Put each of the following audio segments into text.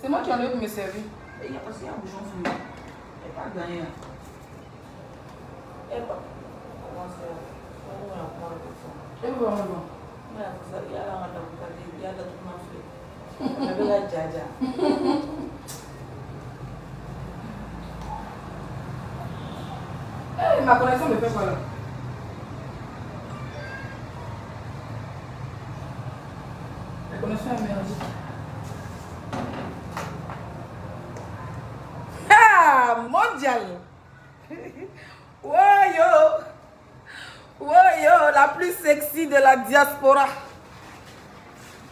C'est moi qui en ai pour me servir. Il y a parce qu'il y a un bouchon fumé. Elle n'a pas gagné. Elle n'a pas. Comment ça? On va prendre le son. Et vous allez voir. Il y a la tout ma fait. On avait la jaja. Eh, ma connexion me fait quoi là? La connexion est merdique. Ah, mondial! Woyo! Woyo, la plus sexy de la diaspora.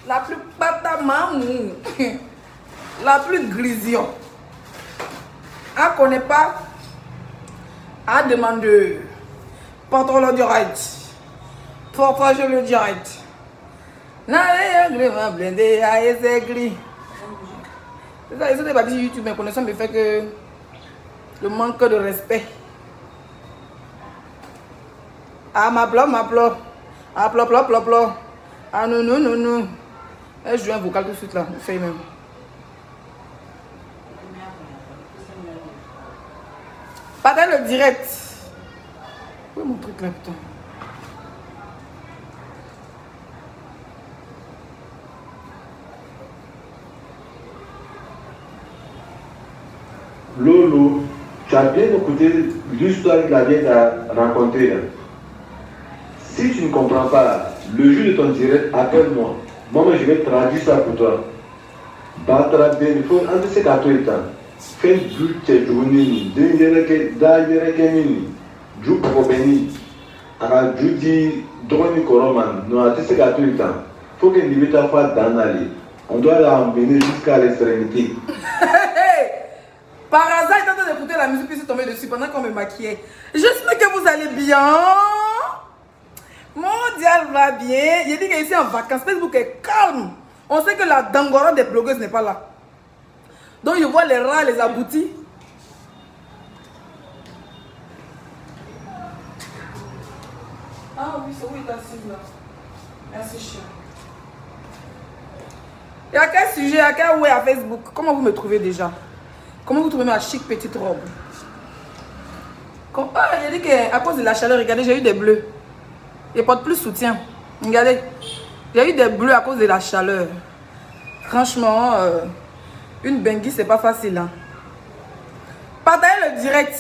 La plus patamamou. La plus grision. On ne connaît pas. À demander. Portons le direct. Portons le direct. C'est ça, ils sont des bâtis YouTube, mais connaissance me fait que le manque de respect. Ah, ma plop. Ah, plop. Ah, non. Je joue un vocal tout de suite là, fais même. Partagez le direct. Où est mon truc là, putain? Lolo, tu as bien écouté l'histoire qu'il a bien racontée là. Si tu ne comprends pas, le jour de ton direct, appelle-moi. Moi, je vais traduire ça pour toi. Batra bien, il faut un de ces gâteaux étant. Fais du tchéjouni, du probeni, à du di droni koroman, non, à ces gâteaux étant. Faut que limite à fois d'en aller. On doit l'emmener jusqu'à l'extrémité. Par hasard, il est en train d'écouter la musique puis c'est tombé dessus pendant qu'on me maquillait. J'espère que vous allez bien. Mondial va bien. Il dit qu'ici en vacances, Facebook est calme. On sait que la dangora des blogueuses n'est pas là. Donc je vois les rats, les aboutis. Ah oui, c'est où il est assis là. Merci cher. Il y a quel sujet, il y a quel ouais à Facebook? Comment vous me trouvez déjà? Comment vous trouvez ma chic petite robe? Ah, il a dit qu'à cause de la chaleur, regardez, j'ai eu des bleus. Je porte plus soutien. Regardez, j'ai eu des bleus à cause de la chaleur. Franchement, une bengui, c'est pas facile. Hein. Partagez le direct.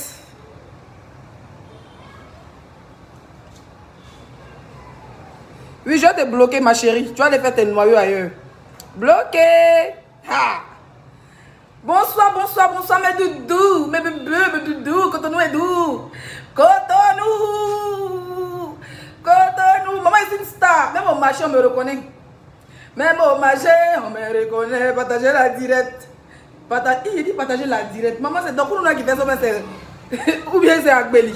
Oui, je vais te bloquer, ma chérie. Tu vas aller faire tes noyaux ailleurs. Bloqué. Ha. Bonsoir, mes doudous, mes bébés, mes doudous, Cotonou est doux. Cotonou. Maman est une star. Même au marché, on me reconnaît. Partagez la direct. Il dit partager la direct. Maman, c'est donc nous qui fait ça, mais ou bien c'est Agbeli.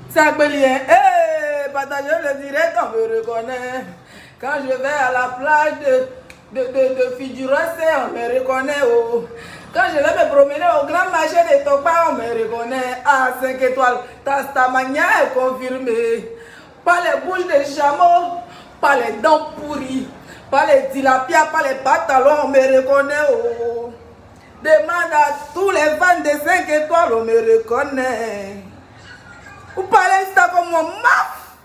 C'est Agbeli, hein. Hey, partagez le direct, on me reconnaît. Quand je vais à la plage de Figueroa, on me reconnaît. Oh. Quand je vais me promener au grand marché de Topa, on me reconnaît. Ah, 5 étoiles, ta mania est confirmée. Pas les bouches de chameau, pas les dents pourries, pas les tilapias, pas les pantalons, on me reconnaît. Oh. Demande à tous les fans de 5 étoiles, on me reconnaît. Vous parlez ça comme moi, maf.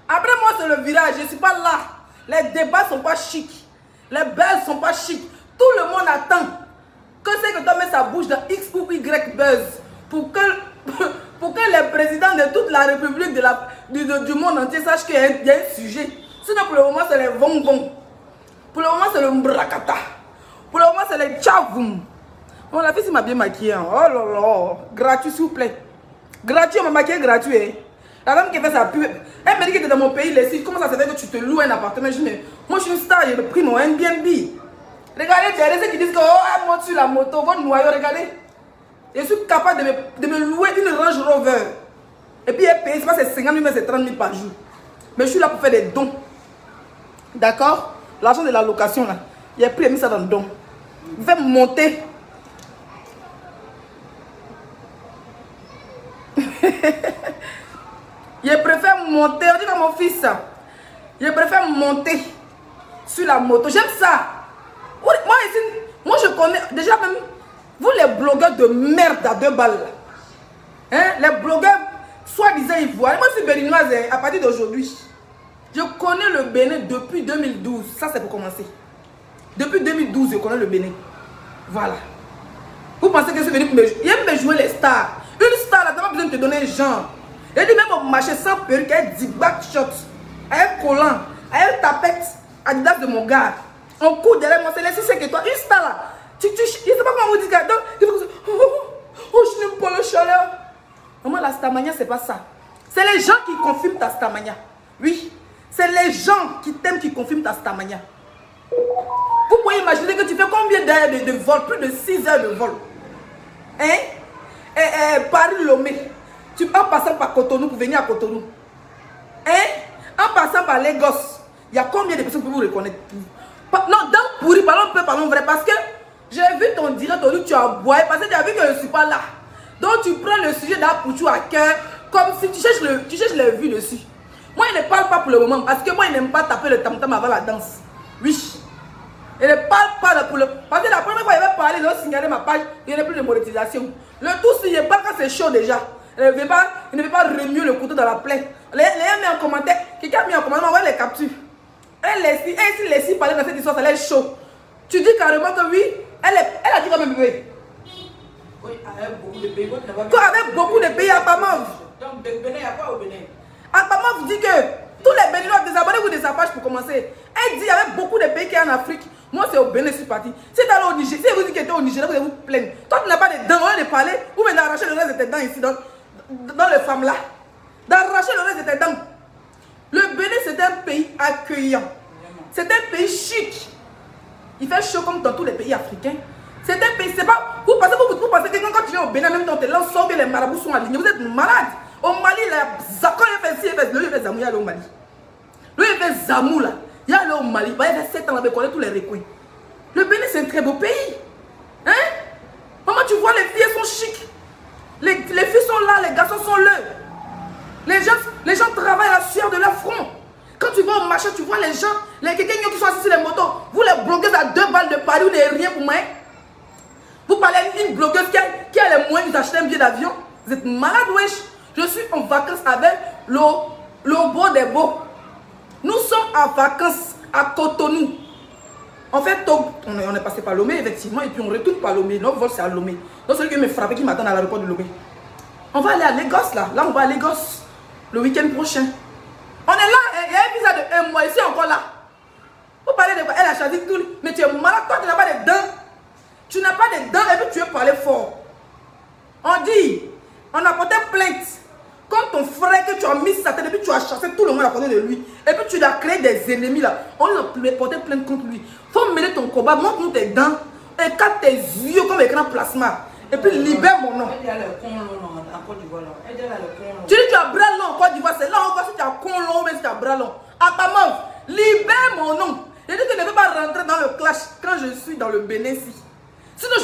Après moi, c'est le virage, je ne suis pas là. Les débats ne sont pas chics. Les buzz ne sont pas chics. Tout le monde attend que c'est que toi mets sa bouche dans X ou Y buzz pour que les présidents de toute la République du monde entier sachent qu'il y a un sujet. Sinon, pour le moment, c'est les vongons. Pour le moment, c'est le mbrakata. Pour le moment, c'est les tchavoum. Bon, la fille m'a bien maquillée. Hein. Oh là là. Gratuit, s'il vous plaît. Gratuit, on m'a maquillé gratuit. Hein. La dame qui fait sa pub, elle me dit que tu es dans mon pays, les sites. Comment ça se fait que tu te loues un appartement? Je dis, mais moi, je suis une star, j'ai pris mon Airbnb. Regardez, derrière ceux qui disent que, oh, elle monte sur la moto, votre noyau, regardez. Je suis capable de me louer une Range Rover. Et puis, elle paye, c'est pas 50 000, mais c'est 30 000 par jour. Mais je suis là pour faire des dons. D'accord? L'argent de la location, là. Il a pris et mis ça dans le don. Vous faites monter. Je préfère monter, on dit à mon fils ça. Je préfère monter sur la moto. J'aime ça. Moi, ici, moi je connais, déjà même, vous les blogueurs de merde à 2 balles, là. Hein, les blogueurs, soi-disant ivoiriens, moi je suis béninoise, hein, à partir d'aujourd'hui. Je connais le Bénin depuis 2012, ça c'est pour commencer. Depuis 2012, je connais le Bénin. Voilà. Vous pensez que je suis venu pour me jouer? Il aime me jouer les stars. Une star, là, t'as pas besoin de te donner un genre. Elle dit même au marché sans perruque, elle dit back shot, elle collant, elle tapette, Adidas de mon gars. On court derrière moi, c'est les 6 que toi. Une star là, je sais pas comment vous dire, je n'aime pas le chaleur. Maman, la starmania, c'est pas ça. C'est les gens qui confirment ta starmania. Oui, c'est les gens qui t'aiment qui confirment ta starmania. Vous pouvez imaginer que tu fais combien d'heures de vol? Plus de 6 heures de vol. Hein? Paris-Lomé. Tu en passant par Cotonou pour venir à Cotonou. Hein? En passant par Lagos. Il y a combien de personnes que vous reconnaissez? Non, dans pourri, parlons vrai. Parce que j'ai vu ton direct, tu as boité. Parce que tu as vu que je ne suis pas là. Donc tu prends le sujet d'Apouchou à cœur. Comme si tu cherches les vues dessus. Moi, il ne parle pas pour le moment. Parce que moi, il n'aime pas taper le tam-tam avant la danse. Oui. Il ne parle pas pour le... Parce que la première fois, il va parler, il va signaler ma page, il n'y a plus de monétisation. Le tout, s'il n'est pas quand c'est chaud déjà. Il ne veut pas remuer le couteau dans la plaie. Les gens mis en commentaire, quelqu'un a mis en commentaire, on va les capture. Elle laisse parler dans cette histoire, ça l'air chaud. Tu dis carrément que oui, elle a dit comme un bébé. Oui, avec beaucoup de pays. Toi, avec beaucoup de pays à Pamov. Donc, Bénin, il n'y a pas au Bénin. À Pamov dit que tous les Béninois, désabonnez-vous de sa page pour commencer. Elle dit avec beaucoup de pays qui sont en Afrique. Moi, c'est au Bénin, je suis parti. Si tu allé au Niger, si vous dites que tu es au Niger, vous allez vous plaindre. Toi, tu n'as pas de dents, on va parler, ou bien d'arracher le reste de tes dents ici, dans les femmes là. D'arracher le reste de tes dents. Le Bénin, c'est un pays accueillant. C'est un pays chic. Il fait chaud comme dans tous les pays africains. C'est un pays, c'est pas... Vous pensez que quand tu viens au Bénin, même dans tes langues, que les marabouts sont alignés, vous êtes malades. Au Mali, quand il fait ci, il fait Zamou, il y a au Mali. Lui, il fait Zamou là. Il y a au Mali, il fait 7 ans, il connaît tous les recoins. Le Bénin, c'est un très beau pays. Hein? Maman, tu vois, les filles, elles sont chics. Les filles sont là, les garçons sont là. Les gens travaillent à la sueur de leur front. Quand tu vas au marché, tu vois les gens, les quelqu'un qui sont assis sur les motos. Vous, les blogueuses à 2 balles de Paris, vous n'avez rien pour moi. Vous parlez à une blogueuse qui a les moyens d'acheter un billet d'avion. Vous êtes malade, wesh. Je suis en vacances avec le beau des beaux. Nous sommes en vacances à Cotonou. En fait, on est passé par Lomé, effectivement, et puis on retourne par Lomé. Notre vol, c'est à Lomé. Donc, celui qui me frappé, qui m'attend à l'aéroport de Lomé. On va aller à Lagos, là. Là, on va à Lagos le week-end prochain. On est là, il y a un visa de 1 mois, ici encore là. Vous parlez de quoi? Elle a choisi tout. Mais tu es malade, toi, tu n'as pas de dents. Tu n'as pas de dents et puis tu veux parler fort. On dit, on a porté plainte. Quand ton frère que tu as mis sa tête et puis tu as chassé tout le monde à côté de lui. Et puis tu as créé des ennemis là. On a porté plainte contre lui. Faut mener ton combat, montre-nous tes dents. Écarte tes yeux comme écran plasma. Et puis libère mon nom. Elle a le con long en Côte d'Ivoire. Elle a le con long. Tu dis tu as bras long en Côte d'Ivoire. C'est là on voit si tu as con long ou si tu as bras long. À ta main, libère mon nom. Je dis que tu ne peux pas rentrer dans le clash quand je suis dans le Bénin. Sinon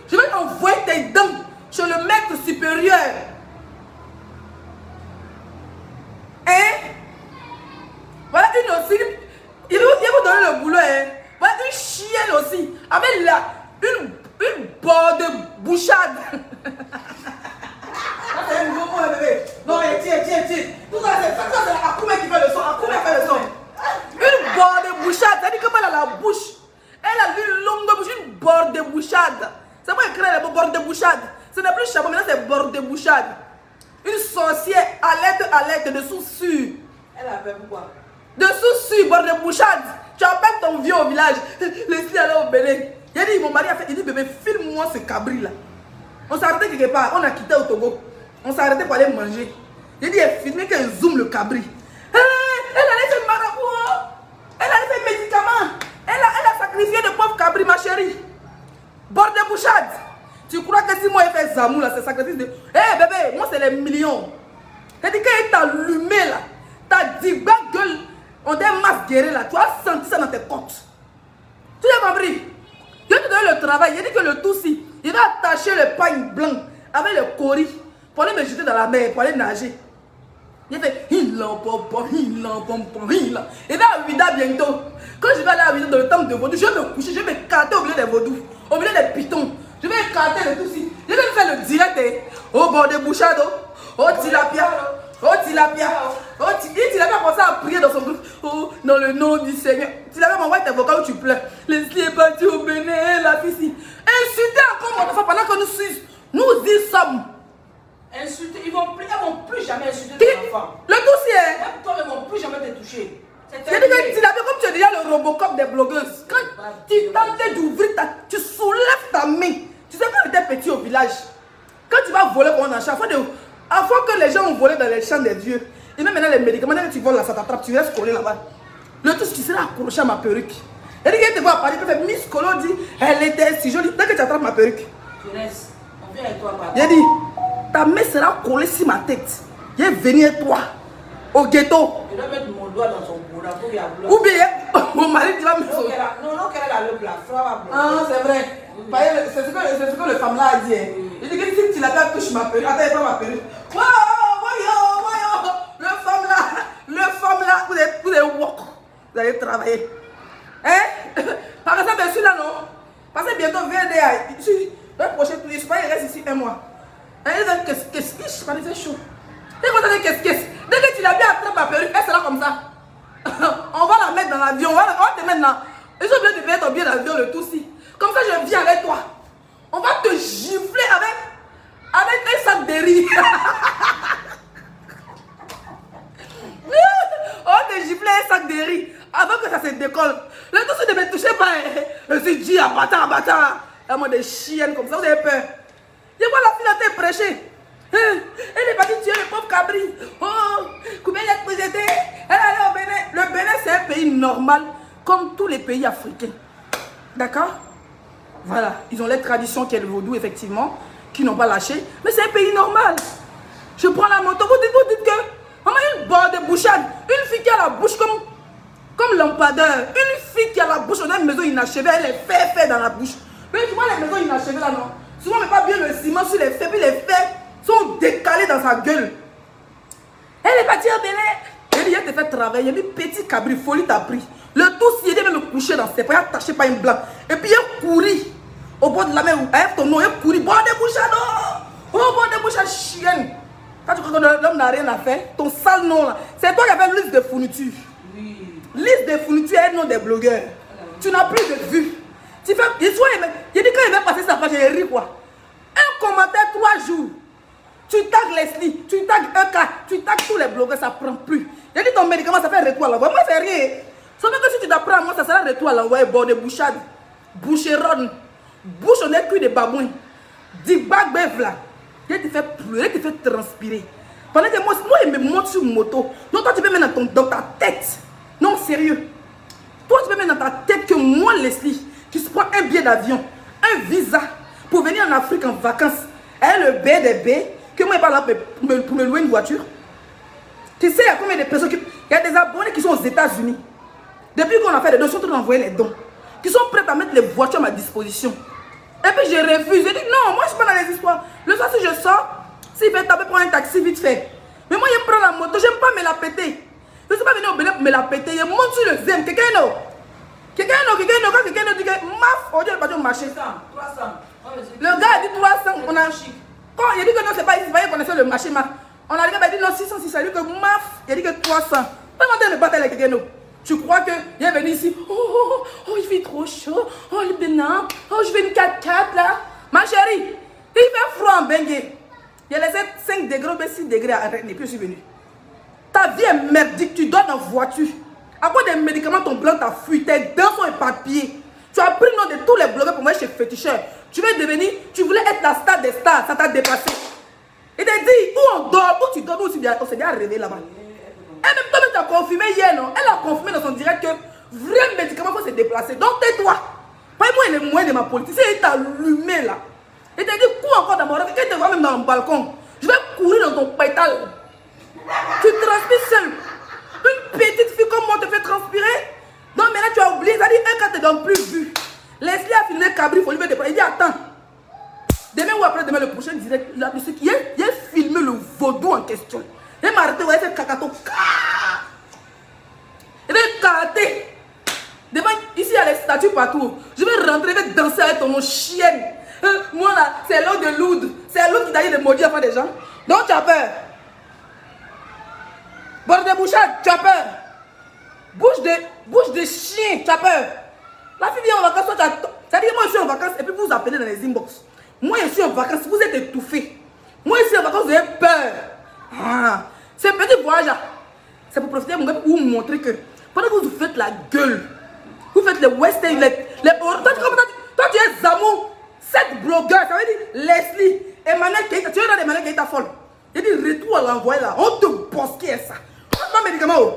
je vais envoyer tes dents chez le maître supérieur. Hein? Voilà une aussi. Il va vous donner le boulot. Hein? Voilà une chienne aussi. Avec une borde de bouchade. C'est un nouveau mot, bébé. Non, tiens. Tout ça, c'est Akoumé qui fait le son. Akoumé fait le son. Une borde de bouchade. C'est-à-dire que elle a la bouche. Elle a une longue bouche, une borde de bouchade. C'est moi qui crée le borde de bouchade. Ce n'est plus chapeau, maintenant c'est borde de bouchade. Une sorcière, alerte, dessous sûr. Elle a fait pourquoi? Dessous sûr, borde de bouchade. Tu appelles ton vieux au village. Laisse-le aller au Bénin. Il a dit, mon mari a fait, il dit, bébé, filme-moi ce cabri là. On s'est arrêté quelque part, on a quitté au Togo. On s'est arrêté pour aller manger. Il a dit, filmez qu'elle zoome le cabri. Elle allait faire marabout. Elle allait faire médicaments. Elle a sacrifié de pauvres cabri, ma chérie. Borde de bouchade. Tu crois que si moi je fais Zamou là, c'est sacrifice de... Eh bébé, moi c'est les millions. C'est-à-dire qu'il t'a allumé là. T'as dit, bah gueule, on t'a masqueré là. Tu as senti ça dans tes côtes. Tu as compris? Je te donne le travail. Il dit que le tout si, il va attacher le pain blanc avec le cori pour aller me jeter dans la mer, pour aller nager. Il fait, il va à Ouida bientôt. Quand je vais aller à Ouida dans le temple de Vodou, je vais me coucher, je vais me canter au milieu des vaudous, au milieu des pitons. Je vais écarter le tout ci. Je vais faire le direct au bord des bouchades. Oh tilapia. Oh tilapia. Oh tilapia commence à prier dans son groupe. Oh, dans le nom du Seigneur. Tilapia m'envoie tes vocaux où tu pleures. Leslie est partie au Bénin, la fille ici. Insultez encore mon enfant pendant que nous y sommes. Insulter, ils vont plus jamais insulter ton enfant. Le tout ci est. Même toi, ils ne vont plus jamais te toucher. J'ai dit que Tilapia, comme tu es déjà le Robocop des blogueuses, quand tu tentais d'ouvrir tu soulèves ta main. Tu sais quand on était petit au village, quand tu vas voler pour un achat, avant que les gens ont volé dans les champs des dieux, et même maintenant les médicaments, dès que tu voles là, ça t'attrape, tu restes collé là-bas. Le tout, tu seras accroché à ma perruque. Et dès qu'elle te voit à Paris, elle fait Miss Colo dit, elle était si jolie. Dès que tu attrapes ma perruque, Tu restes. On vient avec toi, papa. j'ai dit, ta main sera collée sur ma tête. Je vais venir toi, au ghetto. Je dois mettre mon doigt dans son bourreau pour qu'il y a blanc. Ou bien, mon mari, tu vas me sauver. Non, qu'elle a le blanc. Ah, c'est vrai. C'est ce que le femme là a dit. Il dit que si tu l'as touché ma perruque, attends, il prend ma perruque. Voyons. Le femme là, vous allez walk. Vous allez travailler. Hein? Par exemple, celui-là, non? Parce que bientôt, VDA, le prochain tour, il reste ici un mois. Il dit qu'est-ce que je parlais chaud. Dès que tu l'as bien attrapé ma perruque, elle sera comme ça. On va la mettre dans l'avion, on va te mettre dans. Ils ont oublié de mettre ton billet d'avion, le tout ci. Comme ça, je viens avec toi. On va te gifler avec un sac de riz. On va te gifler un sac de riz avant que ça se décolle. Le tout ci ne me touchez pas. Je suis dit, abattant. Il y a des chiennes comme ça, vous avez peur. Je vois la fille à te prêcher. Elle est partie tuer le pauvre cabri. Oh, combien il y a de présenté? Elle est allée au Bénin. Le Bénin, c'est un pays normal, comme tous les pays africains. D'accord? Voilà, ils ont les traditions qui est le vaudou, effectivement, qui n'ont pas lâché. Mais c'est un pays normal. Je prends la moto, vous dites que maman, une bord de bouchade. Une fille qui a la bouche comme lampadaire. Une fille qui a la bouche, on a une maison inachevée, elle est fait dans la bouche. Mais tu vois les maisons inachevées là, non? Souvent, on ne met pas bien le ciment sur les faits, puis les faits sont décalés dans sa gueule. Elle est partie au Bénin. Elle dit, elle te fait travailler. Elle dit, petit cabri, folie t'a pris. Le tout, si elle même me coucher dans ses pas, elle taché par une blanc. Et puis elle courit au bord de la mer, avec ton nom, elle courit. Bon des bouchades, oh, bon des bouchades, chienne. Quand tu crois que l'homme n'a rien à faire, ton sale nom là, c'est toi qui avais liste de fourniture. Oui. Liste de fourniture est le nom des blogueurs. Tu n'as plus de vues. Tu fais, il dit quand il va passer sa page, il rit quoi. Un commentaire 3 jours. Tu tagues Leslie, tu tagues EK, tu tagues tous les blogueurs, ça prend plus. Il dit ton médicament, ça fait retour à l'envoi. Moi, c'est rien. Sauf que si tu t'apprends à moi, ça sera retour à l'envoi. Bon, des bouchades, boucheronnes, bouche on est cuit de babouins. Dis bag bev là. Il te fait pleurer, il te fait transpirer. Pendant que moi, il me monte sur une moto. Non, toi, tu peux mettre dans ta tête. Non, sérieux. Toi, tu peux mettre dans ta tête que moi, Leslie, qui se prend un billet d'avion, un visa pour venir en Afrique en vacances, et le B des B, que moi, je parle là pour me louer une voiture. Tu sais, il y a combien de personnes il y a des abonnés qui sont aux États-Unis. Depuis qu'on a fait des dons, ils sont en train d'envoyer les dons. Qui sont prêts à mettre les voitures à ma disposition. Et puis je refuse. Je dis non, moi je suis pas dans les histoires. Le soir, si je sors, s'il fait taper pour un taxi vite fait. Mais moi, je prends la moto, j'aime pas me la péter. Je ne suis pas venu au Bénin pour me la péter. Je monte sur le zem. Quelqu'un d'autre. Quelqu'un d'autre dit que maf, on dit le patron marché. 300. Le gars a dit 300. On a chic. Quand il a dit que non, c'est pas ici, il connaissait le marché. On a dit non, 600, 600. Il a dit que maf, il a dit que 300. Pas demander de battre avec quelqu'un d'autre. Tu crois qu'il est venu ici? Oh, il fait trop chaud. Oh, le Bénin. Oh, je vais une 4x4 là. Ma chérie, il fait froid en Bengue. Il a laissé 5 degrés, 6 degrés à arrêter. Et puis je suis venu. Ta vie est merdique. Tu dors dans la voiture. À cause des médicaments, ton blanc t'a fui. Tes dents sont éparpillées. Tu as pris le nom de tous les blogueurs pour moi chez Féticheur. Tu veux devenir, tu voulais être la star des stars. Ça t'a dépassé. Il t'a dit, où on dort, où tu dors, où on s'est déjà rêvé là-bas. Elle même toi, tu as confirmé hier, non? Elle a confirmé dans son direct que vrai médicament faut se déplacer. Donc tais-toi. Pas moi, il est moins de ma politique. Il t'a allumé là. Il t'a dit, cours encore dans mon rêve. Quand tu te vois même dans le balcon, je vais courir dans ton pétale. Tu transpires seul. Une petite fille comme moi te fait transpirer. Donc maintenant tu as oublié. Ça dit, un cas te donne plus vu. Leslie a filmé Cabri, il faut lui faire des problèmes. Il dit, attends. Demain ou après-demain, le prochain direct, il a filmé le vaudou en question. Il m'a arrêté, il fait cacato. Il fait karaté. Devant, ici, il y a les statues partout. Je vais rentrer, je vais danser avec ton chienne. Moi là, c'est l'eau de Lourdes. C'est l'eau qui t'a dit de maudire avant des gens. Donc tu as peur. Bord de bouchade, tu as peur. Bouche de chien, tu as peur. La fille vient en vacances, toi tu as... C'est-à-dire que moi je suis en vacances et puis vous appelez dans les inbox. Moi je suis en vacances, vous êtes étouffés. Moi je suis en vacances, vous avez peur. Ah. Ce petit voyage là, c'est pour profiter pour vous montrer que pendant que vous faites la gueule, vous faites les western, toi tu es Zamou, cette blogueur, ça veut dire Leslie, Emmanuel Keita, tu es dans Emmanuel Keita folle. Il dit retour à l'envoyer là, on te bosquait ça. Pas de médicaments.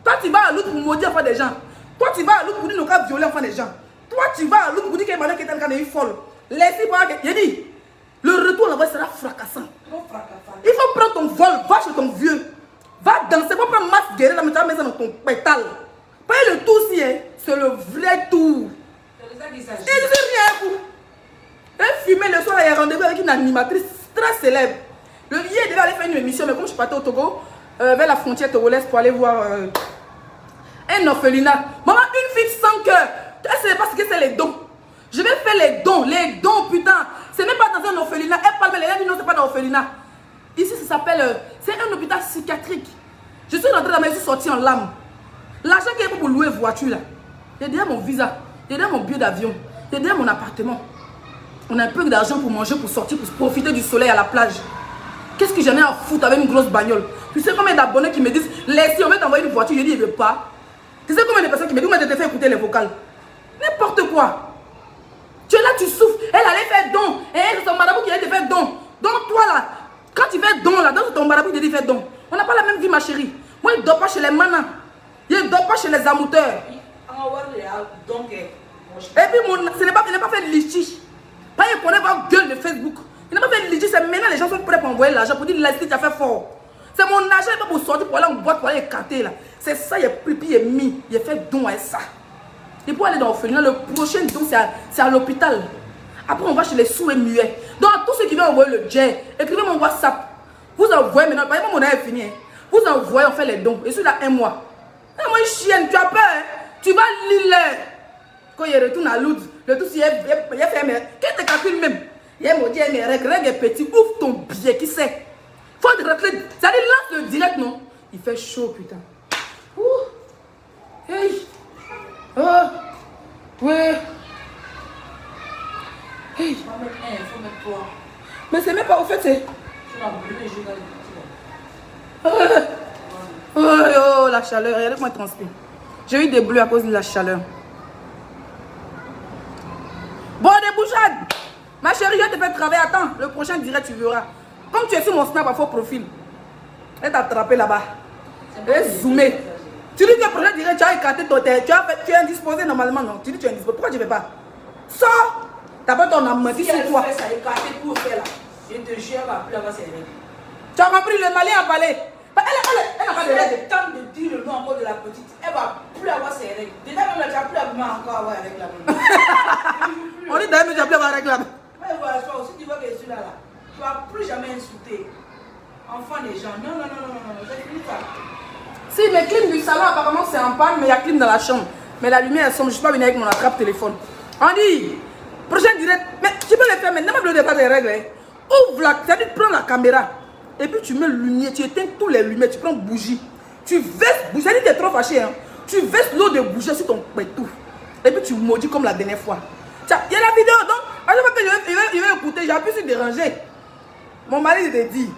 Toi tu vas à l'autre pour maudire enfant des gens. Toi tu vas à l'autre pour dire nos cas violer enfant des gens. Toi tu vas à l'autre pour dire qu'Emmanuel Keita est folle. Leslie, il dit, le retour à l'envoyer sera fracassant. Il faut prendre ton vol, va chez ton vieux. Va danser, va prendre masse guerrier dans dans ton pétale. Pas le tour si, hein, c'est le vrai tour. Et je dis rien pour. Et fumer le soir, il y a rendez-vous avec une animatrice très célèbre. Le vieil devait aller faire une émission, mais comme je suis partie au Togo, vers la frontière togolaise pour aller voir un orphelinat. Maman, une fille sans cœur. Elle ne sait pas ce que c'est les dons. Je vais faire les dons, putain. C'est même pas dans un orphelinat. Elle parle, mais elle dit non, c'est pas dans un orphelinat. Ici, ça s'appelle, c'est un hôpital psychiatrique. Je suis rentrée dans ma vie, je suis sortie en larmes. L'argent qu'il y a pour louer une voiture là, il y a déjà mon visa, il y a déjà mon billet d'avion, il y a déjà mon appartement. On a un peu d'argent pour manger, pour sortir, pour profiter du soleil à la plage. Qu'est-ce que j'en ai à foutre avec une grosse bagnole? Tu sais combien d'abonnés qui me disent, Leslie, on va t'envoyer une voiture, je dis, il ne veut pas. Tu sais combien de personnes qui me disent, moi je te fais écouter les vocales. N'importe quoi. Tu es là, tu souffres. Elle allait faire don. Et c'est ton marabout qui allait te faire don. Donc toi là, quand tu fais don là, donc ton marabout te dit faire don. On n'a pas la même vie, ma chérie. Moi, il ne dort pas chez les manas. Il ne dort pas chez les amouteurs. Et puis, ce n'est pas fait de litige. Pas il connaît pas gueule de Facebook. Il n'a pas fait de litige. C'est maintenant les gens sont prêts pour envoyer l'argent pour dire Leslie, tu as fait fort. C'est mon argent, il pas pour sortir pour aller en boîte, pour aller écarter là. C'est ça, il est plus, il est mis. Il a fait don à ça. Et pour aller dans l'orphelinat, le prochain don, c'est à l'hôpital. Après, on va chez les sourds et muets. Donc, tous ceux qui veulent envoyer le jet, écrivez mon WhatsApp. Vous envoyez maintenant, par exemple, mon âge est fini. Vous envoyez, on fait les dons. Et celui là, 1 mois. Ah, moi, chienne, tu as peur. Hein? Tu vas lire. Quand il retourne à Lourdes, le tout, il a fait mes. Qu'est-ce que tu calcules même? Il y a maudit mes règles est petit. Ouvre ton billet, qui sait? Faut te rentrer. Ça dit, lance le direct, non? Il fait chaud, putain. Ouh. Hey. Oh. Ouais. Hey. Faut mettre toi. Mais c'est même pas au fait, c'est. Oh, la chaleur, regardez comment elle transpire. J'ai eu des bleus à cause de la chaleur. Bon, des bouchades. Ma chérie, je te fais travailler. Attends, le prochain direct, tu verras. Comme tu es sur mon snap à faux profil, elle t'a attrapé là-bas. Elle est zoomée. Tu dis que le prochain direct, tu as écarté ton tête. Tu es indisposé normalement, non? Tu dis que tu es indisposé. Pourquoi tu ne fais pas? Sors. T'as pas ton menti sur toi. Ça écarté pour faire là. Je te jure, elle va plus avoir ses règles. Tu as compris, le malin a parlé. Elle n'a pas de règles. Elle tente de dire le nom encore de la petite. Elle va plus avoir ses règles. Déjà, même là, tu n'as plus encore avoir avec la main. On dit d'ailleurs, mais tu n'as plus avoir avec la main. Mais voilà, toi aussi, tu vois que je suis là. Tu ne vas plus jamais insulter. Enfant des gens. Non, j'ai fini ça. Si, les clims du salon, apparemment, c'est en panne, mais il y a clim dans la chambre. Mais la lumière, elle sombre. Je ne suis pas venue avec mon attrape-téléphone. On dit, prochain direct. Mais tu peux le faire maintenant, même le pas des règles. Hein. Ouvre la, c'est-à-dire, prends la caméra. Et puis tu mets lumière, tu éteins tous les lumières, tu prends bougie. Tu verses, bougie, ça dit que tu es trop fâché. Hein. Tu verses l'eau de bougie sur ton pétou. Et puis tu maudis comme la dernière fois. Tiens, il y a la vidéo, donc, à chaque fois que il va écouter, j'ai appuyé sur déranger. Mon mari te dit,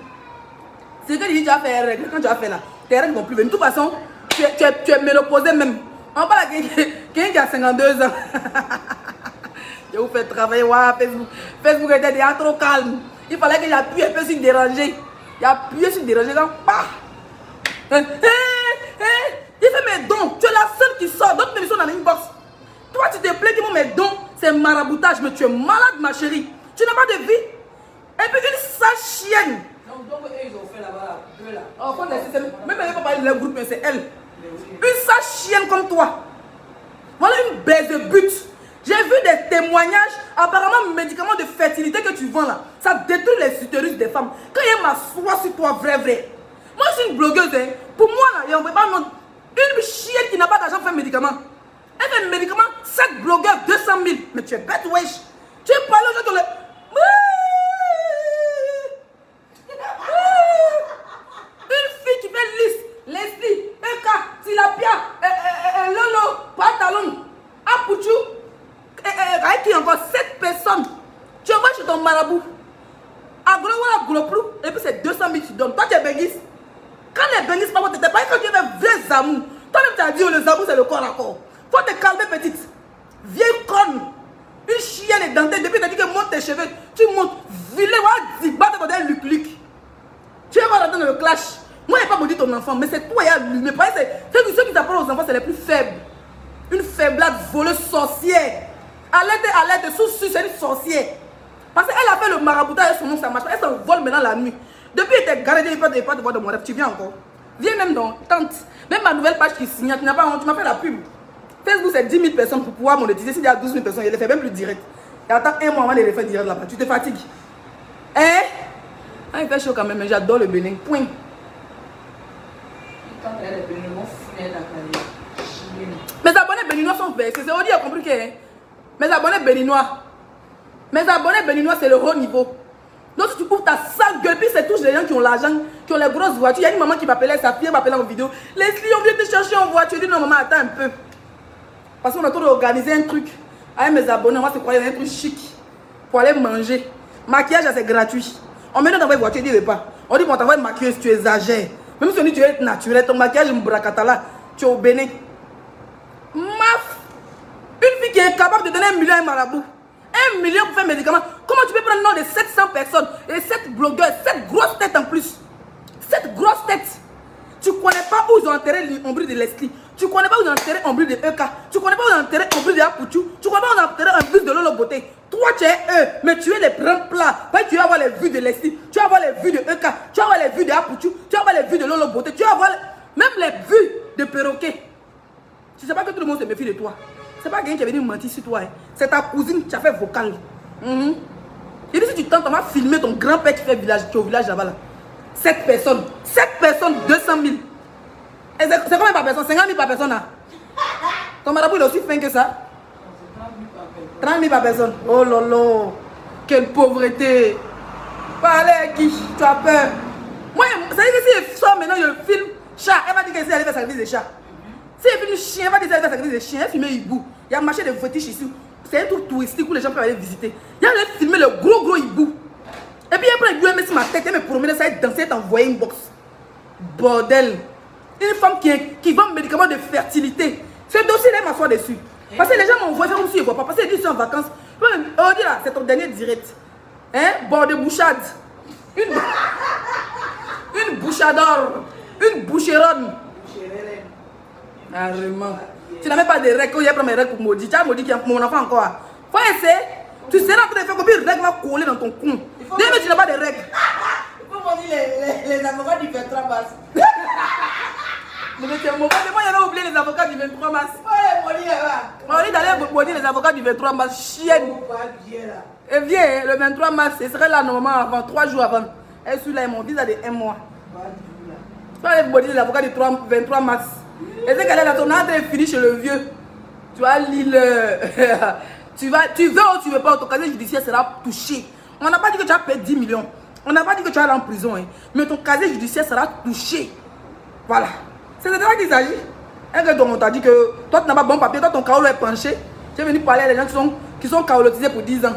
c'est que tu vas faire les règles. Quand tu vas faire là, tes règles ne vont plus venir. De toute façon, tu es ménopausé même. On parle à quelqu'un qui a 52 ans. Je vous fais travailler, wow, Facebook. Facebook était déjà trop calme. Il fallait que j'appuie un peu sur déranger. J'ai appuyé sur déranger, donc, bah. Il fait mes dons. Tu es la seule qui sort. D'autres me sont dans l'inbox. Toi, tu te plais que mes dons, c'est maraboutage. Mais tu es malade, ma chérie. Tu n'as pas de vie. Et puis une sale chienne. Donc eux, ils ont fait là-bas, deux là. Oh, même elle ne peut pas parler de leur groupe, mais c'est elle. Une sale chienne comme toi. Voilà une baisse de but. J'ai vu des témoignages, apparemment, médicaments de fertilité que tu vends là. Ça détruit les utérus des femmes. Quand il y a ma soie sur toi, vrai. Moi, je suis une blogueuse. Hein. Pour moi, là, il y a une chienne qui n'a pas d'argent pour faire médicaments. Un Elle fait un médicament, 7 blogueurs, 200 000. Mais tu es bête, wesh. Tu es parlé aux gens qui ont une fille qui fait liste, Leslie, Eka, Tilapia, Lolo, Pantalon, Apuchu, qui encore 7 personnes. Tu envoies chez ton marabout. Et puis c'est 200 000 tu donnes. Toi tu es bénisse. Quand les bénisses pas t'étais pas quand tu es un vrai zamou. Toi-même tu as dit le zamou c'est le corps à corps. Faut te calmer petite. Vieille conne. Une chienne est dentée. Depuis que tu as dit que monte tes cheveux. Tu montes. Vilain, voilà, tu vas luc. Tu vas rentrer dans le clash. Moi, je n'ai pas maudit ton enfant, mais c'est toi qui as allumé. Ceux qui t'apprennent aux enfants, c'est les plus faibles. Une faiblade voleuse sorcière. À l'aide de sous-sus, c'est une sorcière. Parce qu'elle a fait le maraboutage avec son nom, ça marche. Elle s'envole maintenant la nuit. Depuis qu'elle était gardée, il n'y a pas de voir de mon rêve. Tu viens encore. Viens même dans tente. Même ma nouvelle page qui signe, tu n'as pas honte, tu m'as fait la pub. Facebook, c'est 10 000 personnes pour pouvoir monétiser. S'il y a 12 000 personnes, il les fait même plus direct. Et attends un mois avant de les faire direct là-bas. Tu te fatigues. Hein? Ah, il fait chaud quand même, mais j'adore le Bénin. Point. Mes abonnés béninois sont versés. C'est aussi compliqué. Hein? Mes abonnés béninois. C'est le haut niveau. Donc si tu ouvres ta sale gueule, puis c'est tous les gens qui ont l'argent, qui ont les grosses voitures. Il y a une maman qui m'appelait, sa fille m'appelait en vidéo. Leslie, on vient te chercher en voiture. Je dis non maman, attends un peu. Parce qu'on a tout organisé un truc. Avec mes abonnés, on va se croire un truc chic. Pour aller manger. Maquillage, c'est gratuit. On met dans ta voiture, il dit pas. On dit bon, t'envoies une maquilleuse, tu exagères. Même si on dit tu es naturel, ton maquillage, là, tu es au Bénin. Maf! Une fille qui est capable de donner 1 million à un marabout. 1 million pour faire un médicament. Comment tu peux prendre le nom de 700 personnes et 7 blogueurs, 7 grosses têtes en plus? 7 grosses têtes. Tu connais pas où ils ont enterré l'ombril de Leslie. Tu connais pas où ils ont enterré l'ombril de Eka. Tu connais pas où ils ont enterré l'ombril de Apuchu. Tu connais pas où ils ont enterré un bus de Lolo Beauté. Toi tu es eux, mais tu es les grands plats. Tu vas avoir les vues de Leslie. Tu vas avoir les vues de Eka. Tu vas avoir les vues de Apuchu. Tu vas avoir les vues de Lolo Beauté. Tu vas avoir même les vues de Perroquet. Tu sais pas que tout le monde se méfie de toi. C'est pas quelqu'un qui est venu mentir sur toi. Hein. C'est ta cousine qui a fait vocal. Il dit si tu tentes, on va filmer ton grand-père qui fait village, qui est au village là-bas. Là. 7 personnes. 7 personnes, 200 000. C'est combien par personne? 50 000 par personne là. Ton marabout il est aussi fin que ça. 30 000 par personne. Oh lolo. Quelle pauvreté. Parlez à qui? Tu as peur. Moi, ça veut dire que si elle sort maintenant, je filme chat. Elle va dire que si elle fait sacrifice de chat. Si elle filme chien, elle va dire qu'elle fait sacrifice de chien. Elle filme hibou. Il y a un marché de fétiches ici. C'est un truc touristique où les gens peuvent aller visiter. Il y a filmé le gros hibou. Et puis après, elle met sur ma tête, elle me promenait, ça, elle dansait, elle t'envoyait une box. Bordel. Une femme qui vend médicaments de fertilité. Ce dossier, elle m'assoit dessus. Parce que les gens m'envoient comme si ils ne voient pas. Parce qu'ils disent qu'ils sont en vacances. On dit là, c'est ton dernier direct. Hein? Bord de bouchade. Une bouchador. Une boucheronne. Carrément. Tu n'as même pas de règles. Il y a pas mes règles pour maudire. Tu as maudit mon enfant encore. Faut essayer. Tu seras en train de faire combien de règles va coller dans ton cou. Dès que tu n'as pas de règles. Il faut maudire les avocats du 23 mars. Mais c'est mauvais. Moi, il y a oublié les avocats du 23 mars. Ouais, maudire là. On dit d'aller maudire les avocats du 23 mars. Chienne. Et viens, le 23 mars, ce serait là normalement avant, 3 jours avant. Et celui-là, ils m'ont dit ça de 1 mois. Tu vas aller maudire les avocats du 23 mars. Et c'est qu'elle est là, ton âge est fini chez le vieux. Tu vas lire tu veux ou tu veux pas, ton casier judiciaire sera touché. On n'a pas dit que tu as payé 10 millions. On n'a pas dit que tu vas aller en prison. Hein. Mais ton casier judiciaire sera touché. Voilà. C'est de ça qu'il s'agit. Et que donc on t'a dit que toi tu n'as pas bon papier, toi ton kaolo est penché. Tu es venu parler à les gens qui sont kaolotisés pour 10 ans.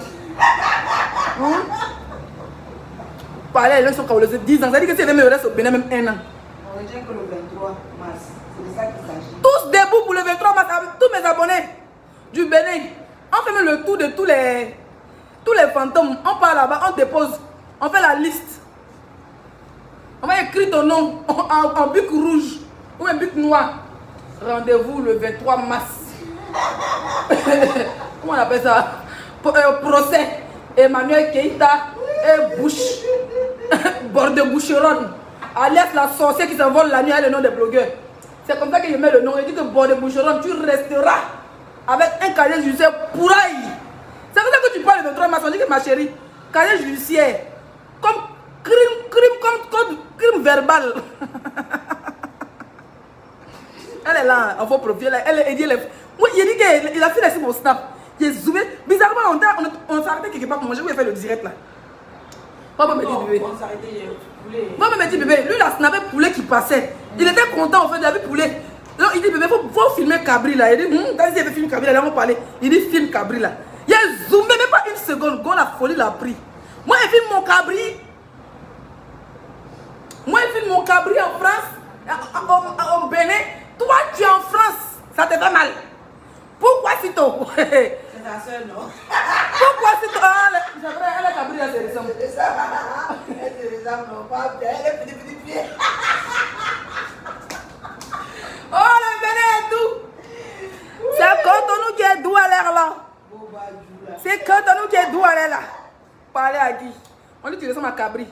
Parler à les gens qui sont kaolotisés 10 ans. Ça veut dire que si elle me reste au Bénin même 1 an. On retient que le 23 mars. C'est de ça qu'il s'agit. Tous debout pour le 23 mars avec tous mes abonnés du Bénin. On fait même le tour de tous les fantômes. On part là-bas, on dépose. On fait la liste. On va écrire ton nom en bic rouge ou un bic noir. Rendez-vous le 23 mars. Comment on appelle ça? Procès. Emmanuel Keïta et Bouche. Bord de Boucheronne. Alias la sorcière qui s'envole la nuit avec le nom des blogueurs. C'est comme ça que je mets le nom. Je dis que Bord de Boucheronne, tu resteras avec un casier judiciaire pourraille. C'est comme ça que tu parles le 23 mars. On dit que ma chérie, casier judiciaire, comme crime verbal. Elle est là, en faux profil. Elle est aidée. Oui, il a dit qu'il a fait laisser mon snap. Il est zoomé. Bizarrement, on s'est arrêté quelque part pour manger. Où il a fait le direct là. Papa me dit bébé. On s'est arrêté poulet. Papa me dit bébé. Lui, il a snappé poulet qui passait. Il était content en fait, il a vu poulet. Donc il dit bébé, faut filmer Cabri là. Il dit, quand il avait filmé Cabri là, ils vont parler. Il dit, filme Cabri là. Il a zoomé, même pas une seconde. Go, la folie l'a pris. Moi, il filme mon Cabri. Moi, il filme mon Cabri en France, au Bénin. Toi, tu es en France. Ça te fait mal. Pourquoi si tôt? C'est ta soeur, non? Pourquoi si tôt? C'est vrai, elle est Cabri là, c'est ressemble. Elle se ressemble, non? Pas bien, elle est petit pied. Oh, le Bénin est doux. C'est Cotonou qui est doux à l'air là. C'est Cotonou qui est doux à l'air là. Parler à qui? On dit que tu ressembles à Cabri.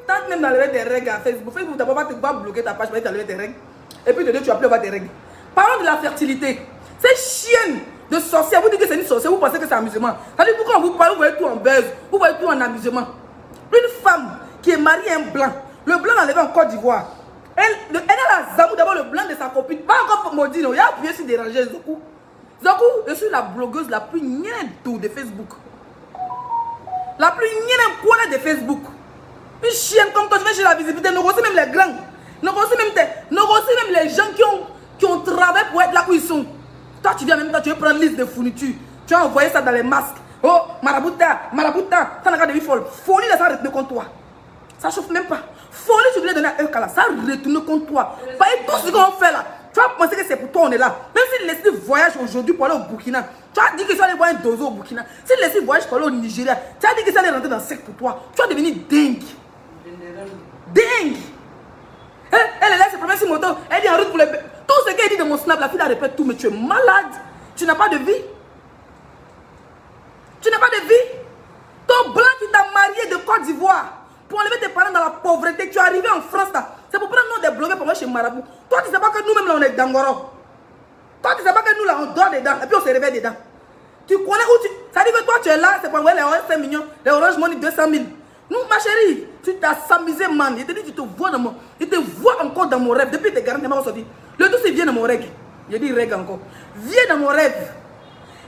Tente même d'enlever tes règles à Facebook. Facebook d'abord va te bloquer ta page pour t'enlever tes règles. Et puis de deux, tu vas plus avoir tes règles. Parlons de la fertilité. Ces chiennes de sorcières, vous dites que c'est une sorcière, vous pensez que c'est amusement. C'est-à-dire pourquoi on vous parle, vous voyez tout en buzz, vous voyez tout en amusement. Une femme qui est mariée à un blanc, le blanc l'a enlevé en Côte d'Ivoire. Elle a la zamou d'abord le blanc de sa copine. Pas encore maudit, non. Il a appuyé sur déranger Zoku. Zoku, je suis la blogueuse la plus nienne de Facebook. La plus nienne de Facebook. Une chienne comme toi, tu viens chez la visibilité, négocie même les grands. Négocie même les gens qui ont travaillé pour être là où ils sont. Toi, tu viens même temps, tu veux prendre liste de fournitures. Tu vas envoyer ça dans les masques. Oh, marabouta, ça n'a pas de vie folle. Folie, là, ça retourne contre toi. Ça chauffe même pas. Folie, tu voulais donner à Euka là, ça retourne contre toi. Voyez tout ce qu'on fait là. Tu vas penser que c'est pour toi, on est là. Même si Leslie voyage aujourd'hui pour aller au Burkina, tu as dit que tu allais voir un dozo au Burkina. Si Leslie voyage pour aller au Nigeria, tu as dit que ça allait rentrer dans le sec pour toi. Tu vas devenir dingue. Dingue. Elle est là, c'est premier sur moto. Elle dit en route pour les... Tout ce qu'elle dit de mon snap, la fille la répète tout, mais tu es malade. Tu n'as pas de vie. Tu n'as pas de vie. Ton blanc qui t'a marié de Côte d'Ivoire pour enlever tes parents dans la pauvreté. Tu es arrivé en France là. C'est pour prendre nous des blogueurs pour moi chez Marabout. Toi, tu ne sais pas que nous-mêmes là, on est d'Angoro. Toi, tu ne sais pas que nous là, on dort dedans. Et puis on se réveille dedans. Tu connais où tu... Ça dit que toi, tu es là, c'est pour envoyer les oranges 5 millions, les oranges money 200 000. Nous, ma chérie, tu t'as s'amusé, man. Il te dit, tu te vois dans mon... Il te voit encore dans mon rêve. Depuis tes garanties, il sorti. Le tout, c'est viens dans mon rêve. Il dit règle encore. Viens dans mon rêve.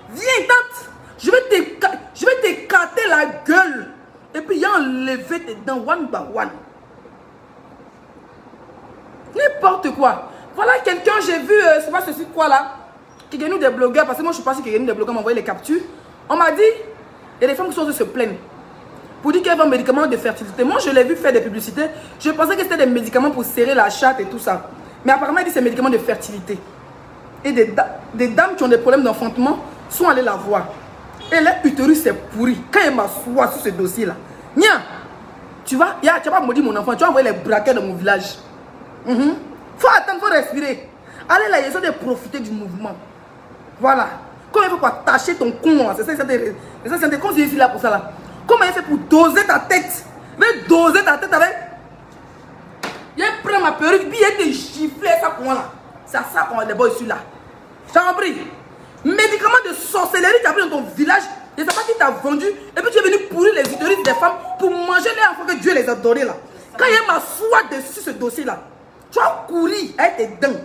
Viens, tante. Je vais t'écarter la gueule. Et puis, il a enlevé tes dents one by one. N'importe quoi. Voilà quelqu'un, j'ai vu, c'est pas ceci quoi là, qui gagne des blogueurs, parce que moi je suis pas sûr qu'il y a des blogueurs m'envoyer les captures. On m'a dit, il y a des femmes qui sont se plaignent pour dire qu'elles ont des médicaments de fertilité. Moi je l'ai vu faire des publicités, je pensais que c'était des médicaments pour serrer la chatte et tout ça. Mais apparemment il dit que c'est des médicaments de fertilité. Et des dames qui ont des problèmes d'enfantement sont allées la voir. Et leur utérus est pourri. Quand elle m'assoit sur ce dossier là, Nia, tu vas pas maudire mon enfant, tu vas envoyer les braquets de mon village. Faut attendre, faut respirer. Allez là, ils ont de profiter du mouvement. Voilà. Comment il faut quoi tâcher ton con, c'est ça, c'est comme si je suis là pour ça là. Comment il fait pour doser ta tête? Il veut doser ta tête avec. Il prend ma perruque, puis il te gifle ça pour moi là. C'est à ça qu'on va d'abord ici là. Tu as compris? Médicaments de sorcellerie, tu as pris dans ton village. Je ne sais pas qui t'a vendu. Et puis tu es venu pourrir les utérus des femmes pour manger les enfants que Dieu les a donnés là. Quand il m'assoit dessus ce dossier là, tu as couru avec tes dents.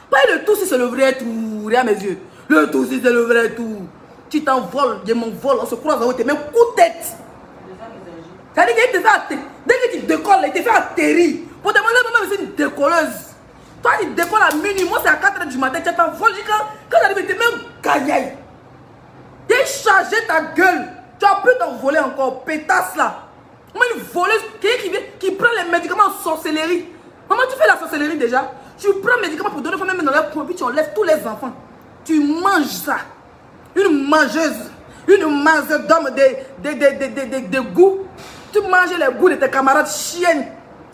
Pas le tout si c'est le vrai tout, regarde mes yeux. Le tout si c'est le vrai tout. Tu t'envoles, je m'envole, on se croise dans tes mains, coup de tête. Ça veut dire qu'il te fait atterrir. Dès que tu décolles, il te fait atterrir. Pour te demander même si c'est une décolleuse. Toi, tu décolles à minuit, moi c'est à 4h du matin, tu t'envoles quand tu arrives, tu es même gagnaille. Tu es chargé ta gueule. Tu as pu t'envoler encore, pétasse là. Moi, une voleuse qui prend les médicaments en sorcellerie. Maman, tu fais la sorcellerie déjà. Tu prends les médicaments pour donner aux femmes même dans leur coin, puis tu enlèves tous les enfants. Tu manges ça. Une mangeuse d'hommes de goût. Tu manges les goûts de tes camarades chiennes.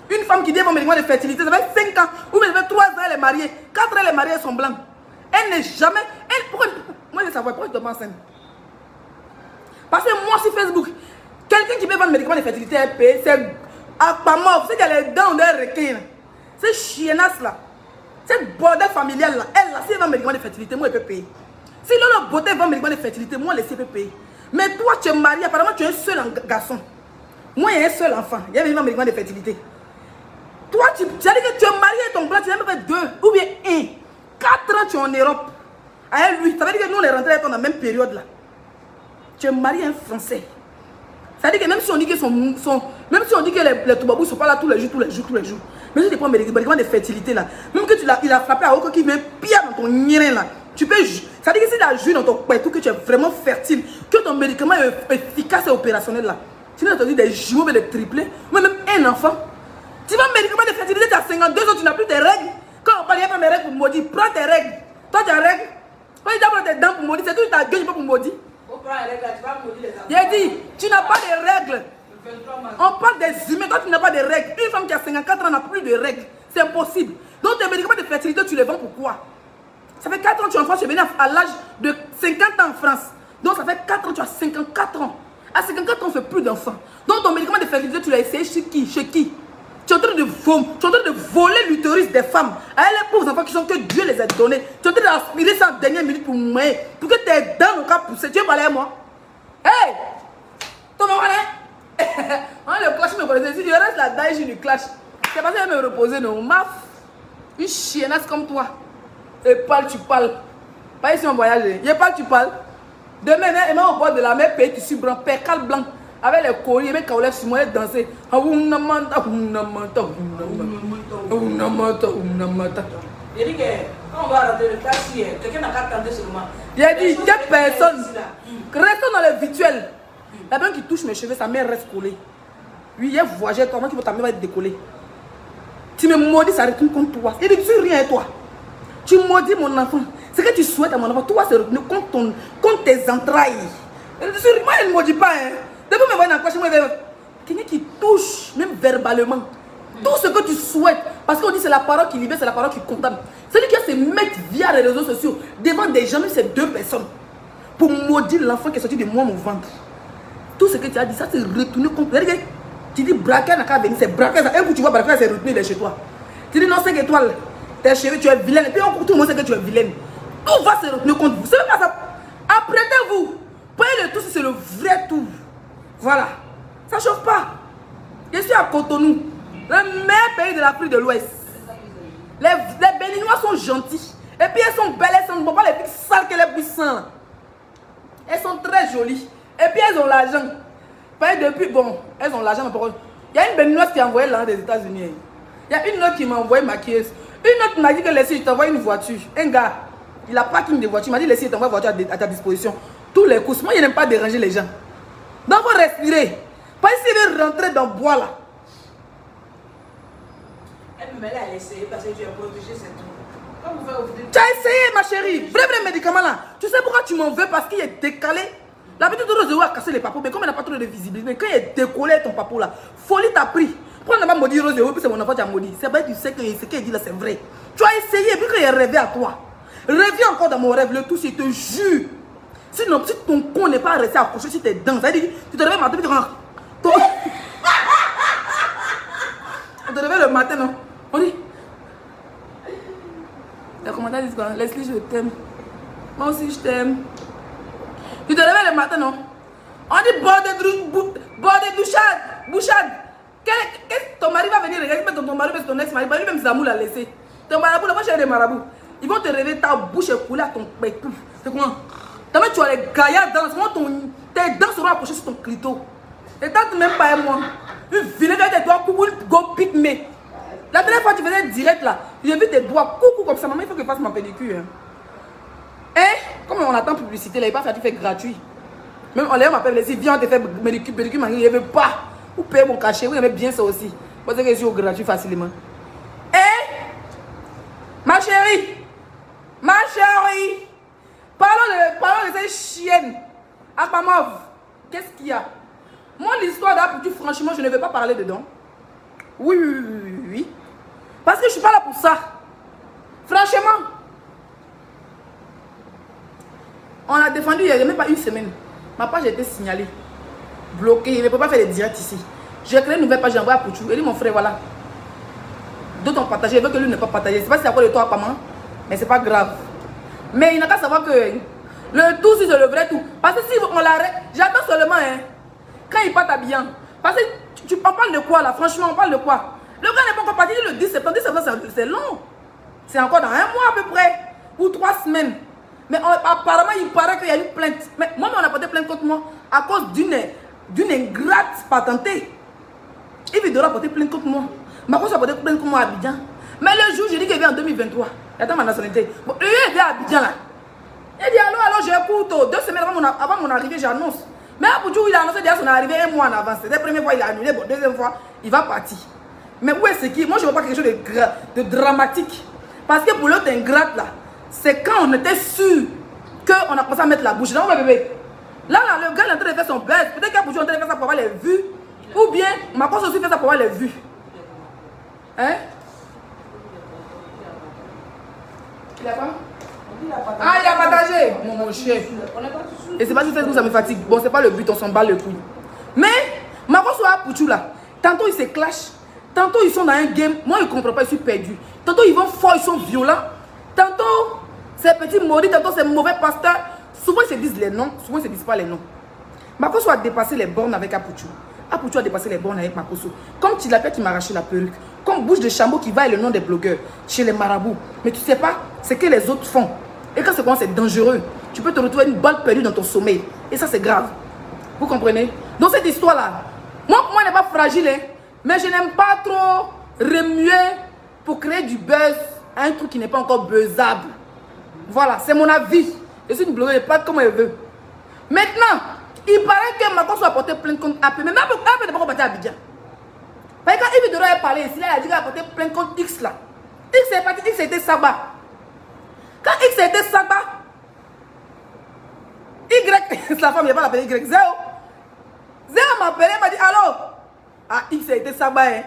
Une femme qui dit un médicament de fertilité, ça fait 5 ans, ou bien ça fait 3 ans, elle est mariée. 4 ans, elle est mariée, elles sont blancs. Elle n'est jamais. Moi, je sais savoir pourquoi je te pense enceinte. Parce que moi, sur Facebook, quelqu'un qui veut vendre médicaments de fertilité, elle paye, c'est Akpamov, c'est qu'elle est dans des requins. C'est chiennasse là. Cette bordel familial là, elle là, si elle vend médicaments de fertilité, moi, elle peut payer. Si l'autre beauté vend médicaments de fertilité, moi, elle peut payer. Mais toi, tu es marié, apparemment, tu es un seul garçon. Moi, il y a un seul enfant. Il y a un médicament de fertilité. Toi, tu as dit que tu es marié et ton blanc, tu n'as même pas 2 ou bien 1. 4 ans, tu es en Europe. Avec lui, ça veut dire que nous, on est rentrés dans la même période là. Tu es marié à un Français. Ça veut dire que même si on dit que même si on dit que les toubabous ne sont pas là tous les jours, même si tu prends mes médicaments de fertilité là, même que il a frappé à Oko qui vient pire dans ton nien là, tu peux. Ça veut dire que si tu as joué dans ton pétou, que tu es vraiment fertile, que ton médicament est efficace et opérationnel là, tu n'as entendu des jumeaux, mais des triplés, ou même un enfant. Tu vas un médicament de fertilité, tu as 52 ans, tu n'as plus tes règles. Quand on parle, il n'y a pas mes règles pour maudire, prends tes règles. Toi, tu as règles. Quand tu prends tes dents pour maudire, c'est tout ta gueule pour maudire. J'ai dit, tu n'as pas de règles. On parle des humains, toi tu n'as pas de règles. Une femme qui a 54 ans n'a plus de règles. C'est impossible. Donc tes médicaments de fertilité, tu les vends pourquoi? Ça fait 4 ans que tu es en France, tu es venu à l'âge de 50 ans en France. Donc ça fait 4 ans, tu as 54 ans. À 54 ans, on ne fait plus d'enfants. Donc ton médicament de fertilité, tu l'as essayé chez qui? Chez qui? Tu es en train de voler l'utérus des femmes. Avec les pauvres enfants qui sont que Dieu les a donnés. Tu es en train d'aspirer ça en dernière minute pour mourir. Pour que tes dents n'ont qu'à pousser. Tu veux parler à moi? Hey! Toi, on le clash me connaissait. Si je reste là, j'ai du clash. C'est parce qu'elle me reposer, non? Maf! Une chiennasse comme toi. Et parle, tu parles. Pas ici en voyage. Et parle, tu parles. Demain, elle m'a au bord de la mer, pays tissu blanc, percal blanc. Avec les colliers, mes kaolais sur moi, danser. Il dit que quand on va rentrer le taxi, quelqu'un n'a qu'à attendre seulement. Il a dit, quelle personne? Restons dans le virtuel. La personne qui touche mes cheveux, sa mère reste collée. Oui, il y a voyagé, toi, ta mère va être décollée. Tu me maudis, ça retourne contre toi. Il dit, tu rien, toi. Tu maudis mon enfant. Ce que tu souhaites à mon enfant, toi, c'est retenu contre tes entrailles. Moi, elle ne maudit pas, hein. Depuis que je me vois dans la cloche, quelqu'un qui touche, même verbalement, tout ce que tu souhaites, parce qu'on dit c'est la parole qui libère, c'est la parole qui condamne. Celui qui se met via les réseaux sociaux, devant des gens, même ces deux personnes, pour maudire l'enfant qui est sorti de moi, mon ventre. Tout ce que tu as dit, ça c'est retourné contre. Tu dis braquer n'a qu'à venir, c'est braquer. Un coup tu vois braquer, c'est retourné chez toi. Tu dis non, 5 étoiles, tes cheveux, tu es vilaine. Et puis tout le monde sait que tu es vilaine. Tout va se retourner contre vous. C'est pas ça. Apprêtez-vous. Prenez le tout si c'est le vrai tout. Voilà, ça chauffe pas. Je suis à Cotonou, le meilleur pays de l'Afrique de l'Ouest. Les Béninois sont gentils. Et puis elles sont belles, elles sont pas les filles sales que les puissants. Elles sont très jolies. Et puis elles ont l'argent. Depuis, bon, elles ont l'argent. Il y a une Béninoise qui a envoyé l'argent des États-Unis. Il y a une autre qui m'a envoyé maquilleuse. Une autre m'a dit que laissez, je t'envoie une voiture. Un gars, il a parking de voiture. Il m'a dit laissez, je t'envoie une voiture à ta disposition. Tous les coups. Moi, je n'aime pas déranger les gens. Donc, il faut respirer. Pas s'il veut rentrer dans le bois là. Elle me met là à essayer parce que tu as protégé cette truc. Tu as essayé, ma chérie. Vrai médicament là. Tu sais pourquoi tu m'en veux? Parce qu'il est décalé. La petite Rose a cassé les papous. Mais comme elle n'a pas trop de visibilité, quand il est décollé ton papou là, folie t'a pris. Pourquoi on n'a pas maudit Rose, puis c'est mon enfant qui a maudit. C'est vrai que tu sais que ce qu'il dit là c'est vrai. Tu as essayé, puis qu'il est rêvé à toi. Reviens encore dans mon rêve. Le tout, je te jure. Sinon, si ton con n'est pas resté accroché sur tes dents, ça veut dire tu te réveilles matin, tu te rends. On te réveille le matin, non? On dit. Les commentaires disent quoi? Leslie, je t'aime. Moi aussi, je t'aime. Tu te réveilles le matin, non? On dit bordé bouchade. Ton mari va venir regarder ton mari, mais ton ex-mari, même Zamou l'a laissé. Ton marabout, moi j'ai des marabouts. Ils vont te réveiller, ta bouche est coulée à ton pétou. C'est comment? Tu as les gaillards dans ce moment, tes dents seront accrochées sur ton clito. Et tente même pas moi. Une vilaine avec tes doigts, coucou, go pick me. La dernière fois tu faisais direct là, j'ai vu tes doigts, coucou comme ça. Maman, il faut que je fasse ma pédicure. Hein? Comme on attend publicité là, il pas faire, tu fais gratuit. Même on m'appelle, les viens, on te fait pédicure, il ne veut pas. Vous payez mon cachet, vous aimez bien ça aussi. Parce que je suis au gratuit facilement. Hein? Ma chérie, parlons de ces chiennes. Akpamov, qu'est-ce qu'il y a? Moi, l'histoire d'Apoutu, franchement, je ne vais pas parler dedans. Oui. Parce que je ne suis pas là pour ça. Franchement. On a défendu il n'y a même pas une semaine. Ma page a été signalée. Bloquée. Il ne peut pas faire des directs ici. J'ai créé une nouvelle page, j'ai envoyé à Poutou. Il dit mon frère, voilà. D'autres ont partagé. Il veut que lui ne pas partager. Je ne sais pas si c'est à quoi de toi, Apamant. Mais c'est pas grave. Mais il n'a qu'à savoir que le tout, si c'est le vrai tout. Parce que si on l'arrête, j'attends seulement, hein, quand il part bien. Parce que on parle de quoi là? Franchement, on parle de quoi? Le gars n'est pas encore parti le 10 septembre. 10 septembre, c'est long. C'est encore dans un mois à peu près. Ou 3 semaines. Mais apparemment, il paraît qu'il y a une plainte. Mais moi, on a porté plainte contre moi à cause d'une ingrate patentée. Il devra porter plainte contre moi. Marcos a porté plainte contre moi à Abidjan. Mais le jour, j'ai dit qu'il vient en 2023. Attends ma nationalité. Bon, il vient à Abidjan là. Il dit alors j'écoute. 2 semaines avant mon arrivée, j'annonce. Mais à Poudjou, il a annoncé déjà son arrivée 1 mois en avance. C'était la première fois, il a annulé. Bon, deuxième fois, il va partir. Mais où est-ce qu'il? Moi, je ne vois pas quelque chose de dramatique. Parce que pour l'autre ingrate là, c'est quand on était sûr qu'on a commencé à mettre la bouche. Non, bébé. Là, le gars est en train de faire son buzz. Peut-être qu'à Poudjou, on est en train de faire ça pour avoir les vues. Ou bien, Marcos aussi fait ça pour avoir les vues. Hein? Il a pas? Ah, il a partagé. Mon chef. Et c'est pas si Facebook ça me fatigue. Bon, c'est pas le but, on s'en bat le couille. Mais, Marcos soit à Poudjou là. Tantôt ils se clashent. Tantôt ils sont dans un game. Moi, je ne comprends pas, je suis perdu. Tantôt ils vont fort, ils sont violents. Tantôt, c'est petit maudit, tantôt c'est mauvais pasteur. Souvent ils se disent les noms, souvent ils ne se disent pas les noms. Marcos a dépassé les bornes avec Apuchou. Apuchou a dépassé les bornes avec Marcos. Comme Tilapia qui m'a arraché la perruque. Comme Bouche de Chambaud qui va et le nom des blogueurs chez les marabouts. Mais tu sais pas ce que les autres font. Et quand c'est comment c'est dangereux, tu peux te retrouver une balle perdue dans ton sommeil. Et ça c'est grave. Vous comprenez? Dans cette histoire-là, moi elle n'est pas fragile, hein, mais je n'aime pas trop remuer pour créer du buzz à un truc qui n'est pas encore buzzable. Voilà, c'est mon avis. Je suis une blogueuse, pas comme elle veut. Maintenant, il paraît que Marcos a porté plainte contre AP. Mais même AP n'est pas porté à Abidjan. Parce que quand il devrait parler ici, là, il a dit qu'il a porté plainte contre X là. X est parti, X a été Saba. Quand X a été Saba, Y, la femme, il n'a pas l'appelé Y. Zéo m'a appelé, il m'a dit alors. Ah, X a été Saba, hein.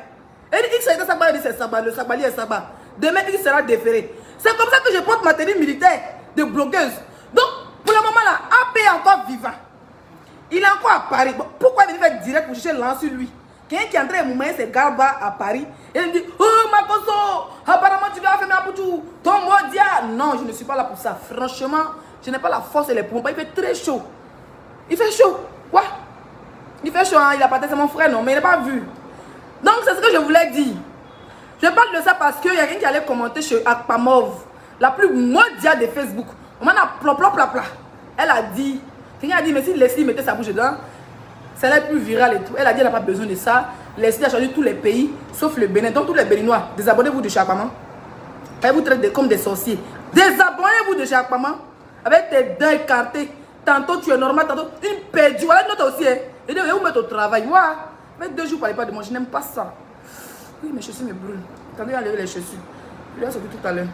Et X a été Saba, il dit c'est Saba, le Sabali est Saba. Demain, X sera déféré. C'est comme ça que je porte ma tenue militaire de blogueuse. Donc, pour le moment là, AP est encore vivant. Il est encore à Paris. Bon, pourquoi il vient faire direct pour chercher l'an sur lui? Quelqu'un qui est en train de mouiller ses garbas à Paris. Et il me dit, oh Makoso, apparemment tu vas faire un tout. Ton modia. Non, je ne suis pas là pour ça. Franchement, je n'ai pas la force et les poumons. Il fait très chaud. Il fait chaud. Quoi? Il fait chaud, hein? Il a pas c'est mon frère, non, mais il n'a pas vu. Donc, c'est ce que je voulais dire. Je parle de ça parce qu'il y a quelqu'un qui allait commenter chez Akpamov, la plus mondiale de Facebook. On m'en a pla. Elle a dit, quelqu'un a dit, mais si Leslie mettait sa bouche dedans, ça allait plus viral et tout. Elle a dit, elle n'a pas besoin de ça. Leslie a changé tous les pays, sauf le Bénin. Donc, tous les Béninois, désabonnez-vous de chez Akpamov. Elle vous traite comme des sorciers. Désabonnez-vous de chez Akpamov. Avec tes dents écartées. Tantôt tu es normal, tantôt une perdue. Voilà une autre aussi. Et donc, vous mettez au travail. Ouais. Mais 2 jours, parlez pas de moi. Je n'aime pas ça. Oui, mes chaussures me brûlent. Attendez, enlever les chaussures. Je dois sortir tout à l'heure.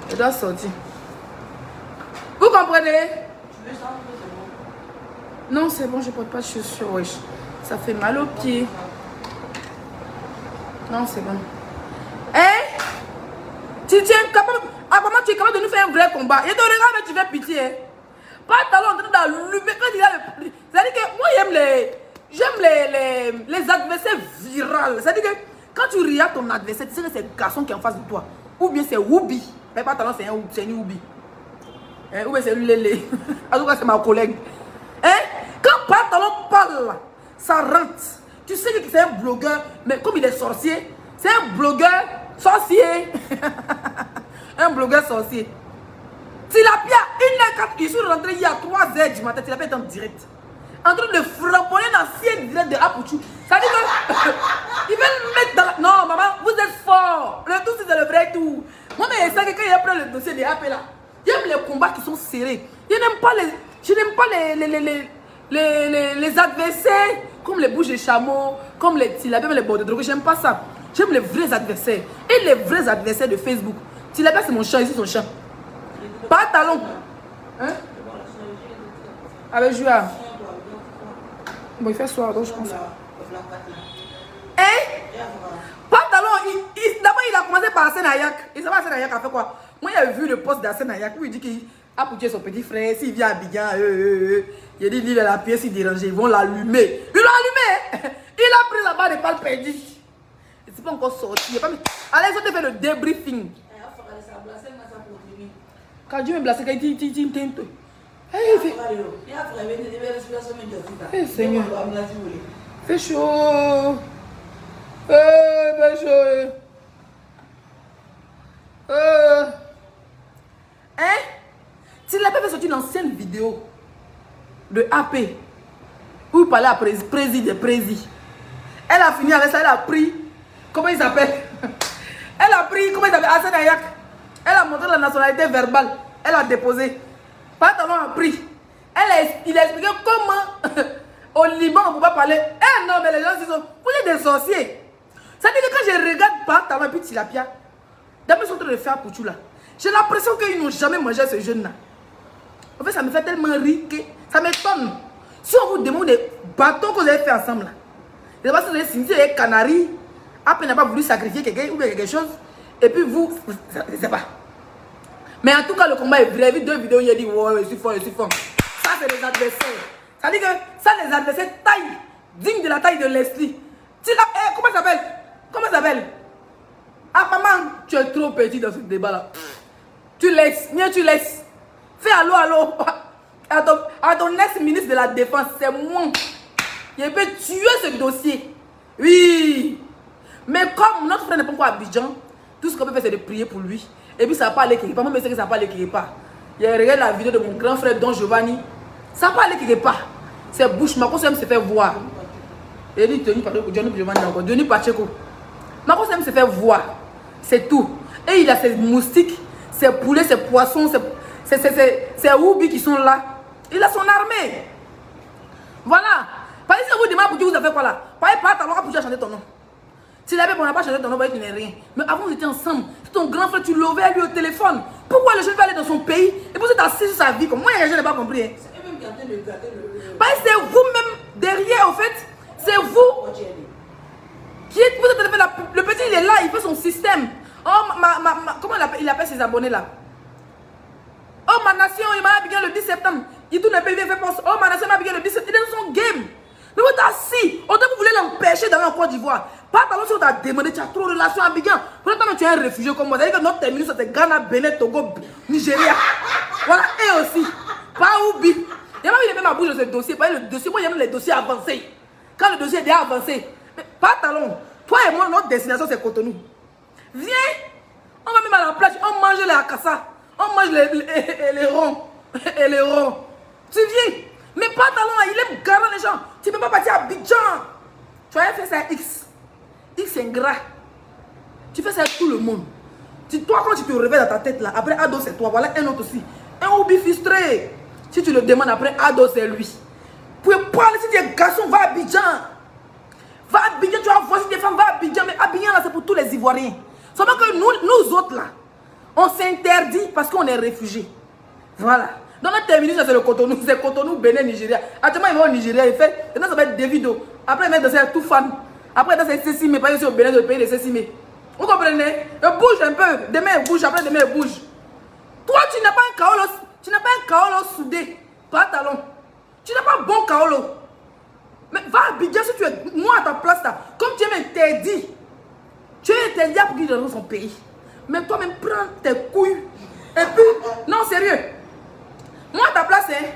Je dois sortir. Vous comprenez? Non, c'est bon, je ne porte pas de chaussures. Wesh. Ça fait mal aux pieds. Non, c'est bon. Hein? Tu es capable. Ah, comment tu es capable de nous faire un vrai combat? Et te regarde, mais tu fais pitié. Hein? Pas talent en train d'allumer. Quand il a le. C'est-à-dire que moi, j'aime les adversaires virales. C'est-à-dire que quand tu regardes ton adversaire, tu sais que c'est le garçon qui est en face de toi. Ou bien c'est Woubi. Mais pas talent, c'est une Woubi. Hein? Ou bien c'est Lélé. En tout cas, c'est ma collègue. Hein? Quand pas talent parle, ça rentre. Tu sais que c'est un blogueur, mais comme il est sorcier, c'est un blogueur sorcier. Un blogueur sorcier. Tilapia, 1h04, je suis rentré hier à 3h du matin. Tilapia est en direct. En train de frapponner l'ancien direct de Apuchou. Ça dit que. Ils veulent mettre dans la. Non, maman, vous êtes fort. Le tout, c'est le vrai tout. Moi, mais c'est que quand il prend le dossier de AP là, j'aime les combats qui sont serrés. Je n'aime pas les adversaires comme les bouches de chameau, comme les Tilapia, les bords de drogue. J'aime pas ça. J'aime les vrais adversaires. Et les vrais adversaires de Facebook. Tilapia, c'est mon chat, ici, son chat. Pas talon. Hein? Avec Julia. Bon, il fait soir, donc je pense. Hein? Pas talon. D'abord, il a commencé par Arsène Ayak. Il savait Arsène Ayak a fait quoi? Moi, j'ai vu le poste d'Arsène Ayak où il dit qu'il a poussé son petit frère. S'il vient à Abidjan, il a dit il a la pièce, il dérange. Ils vont l'allumer. Ils l'ont allumé. Il a pris la barre de balle perdue. C'est pas encore sorti. Allez, ils ont fait le débriefing. Quand Dieu me blesse, il dit Seigneur, fais chaud. Fais chaud. Hein? Tilapia avait sorti une ancienne vidéo de AP où il parlait à Prési. Elle a fini avec ça, elle a pris, comment il s'appelle? Elle a pris, comment il s'appelle? Hassan Ayak. Elle a montré la nationalité verbale. Elle a déposé. Pantalon a pris. Il a expliqué comment au Liban on ne peut pas parler. Eh non, mais les gens disent, vous êtes des sorciers. Ça dit que quand je regarde Pantalon et puis Tilapia, d'après ce qu'on est en train de faire pour tout là, j'ai l'impression qu'ils n'ont jamais mangé ce jeune là. En fait, ça me fait tellement rire que ça m'étonne. Si on vous demande des bâtons que vous avez fait ensemble là, je ne sais pas si vous avez signé les Canaries, après n'a pas voulu sacrifier quelqu'un ou quelque chose, et puis vous, je ne sais pas. Mais en tout cas, le combat est vrai. J'ai vu 2 vidéos, il a dit, ouais, je suis fort, je suis fort. Ça, c'est les adversaires. Ça dit que ça, les adversaires taillent, dignes de la taille de Leslie. Comment ça s'appelle? Comment ça s'appelle? Ah, maman, tu es trop petit dans ce débat-là. Tu laisses, mieux tu laisses. Fais allô. À ton ex-ministre de la Défense, c'est moi. Il peut tuer ce dossier. Oui. Mais comme notre frère n'est pas encore à Abidjan, tout ce qu'on peut faire, c'est de prier pour lui. Et puis ça va pas aller quelque part. Moi, je sais que ça va pas aller quelque part. Il regarde la vidéo de mon grand frère Don Giovanni. Ça va pas aller quelque part. C'est bouche. Marcos aime se faire voir. Il dit Denis Pacheco. Marcos aime se faire C'est tout. Et il a ses moustiques, ses poulets, ses poissons, ses houbi qui sont là. Il a son armée. Voilà. Par exemple, si vous demandez pour qui vous avez fait quoi là. Par exemple, t'as pour chanter ton nom. S'il avait on n'a pas changé ton nom, vous voyez qu'il n'est rien. Mais avant, vous étiez ensemble. C'est ton grand frère, tu l'avais lui au téléphone. Pourquoi le jeune va aller dans son pays et vous êtes assis sur sa vie comme moi, je n'ai pas compris. Hein. C'est vous-même derrière, en fait. C'est vous qui êtes. Vous êtes le petit, il est là, il fait son système. Oh, comment il appelle ses abonnés là? Oh, ma nation, il m'a bien le 10 septembre. Il tourne un peu, il fait penser. Oh, ma nation m'a bien le 10 septembre. Il est dans son game. Mais vous êtes assis. Autant vous voulez l'empêcher d'aller en Côte d'Ivoire. Pas talent si on t'a demandé, tu as trop de relations à Abidjan. Pour l'instant, tu es un réfugié comme moi. C'est-à-dire que notre terminus, c'est Ghana, Bénin, Togo, Nigeria. Voilà, et aussi. Pas Oubi. Il y a même ma bouche de ce dossier. Le dossier, moi, j'aime les dossiers avancés. Quand le dossier est déjà avancé. Mais pas talent. Toi et moi, notre destination, c'est Cotonou. Viens. On va même à la plage. On mange les akassa. On mange les ronds. Et les ronds. Tu viens. Mais pas talent, il aime garder les gens. Tu ne peux pas partir à Abidjan. Tu as fait ça à X. X c'est ingrat. Tu fais ça avec tout le monde. Toi, quand tu te réveilles dans ta tête là, après Ado c'est toi, voilà un autre aussi. Un hobby frustré. Si tu le demandes après Ado c'est lui. Vous pouvez parler si tu es garçon, va à Abidjan. Va à Abidjan, tu vas voir si des femmes, va à Abidjan. Mais Abidjan là c'est pour tous les Ivoiriens. Seulement que nous autres là, on s'interdit parce qu'on est réfugiés. Voilà. Dans notre terminus, c'est le Cotonou. C'est Cotonou, Bénin, Nigeria. Actuellement, il va au Nigeria, il fait. Maintenant, ça va être Davido. Après, il va danser tout fan. Après, il va danser Cécimé. Pas ici au Bénin, le pays de Cécimé. Vous comprenez? Il bouge un peu. Demain, il bouge. Après, demain, il bouge. Toi, tu n'as pas un kaolo. Tu n'as pas un kaolo soudé. Pas talon. Tu n'as pas bon kaolo. Mais va à Abidjan si tu es. Moi, à ta place, là. Comme tu es interdit. Tu es interdit pour qu'il dans son pays. Mais toi-même, prends tes couilles. Et puis, non, sérieux. Moi, à ta place, hein,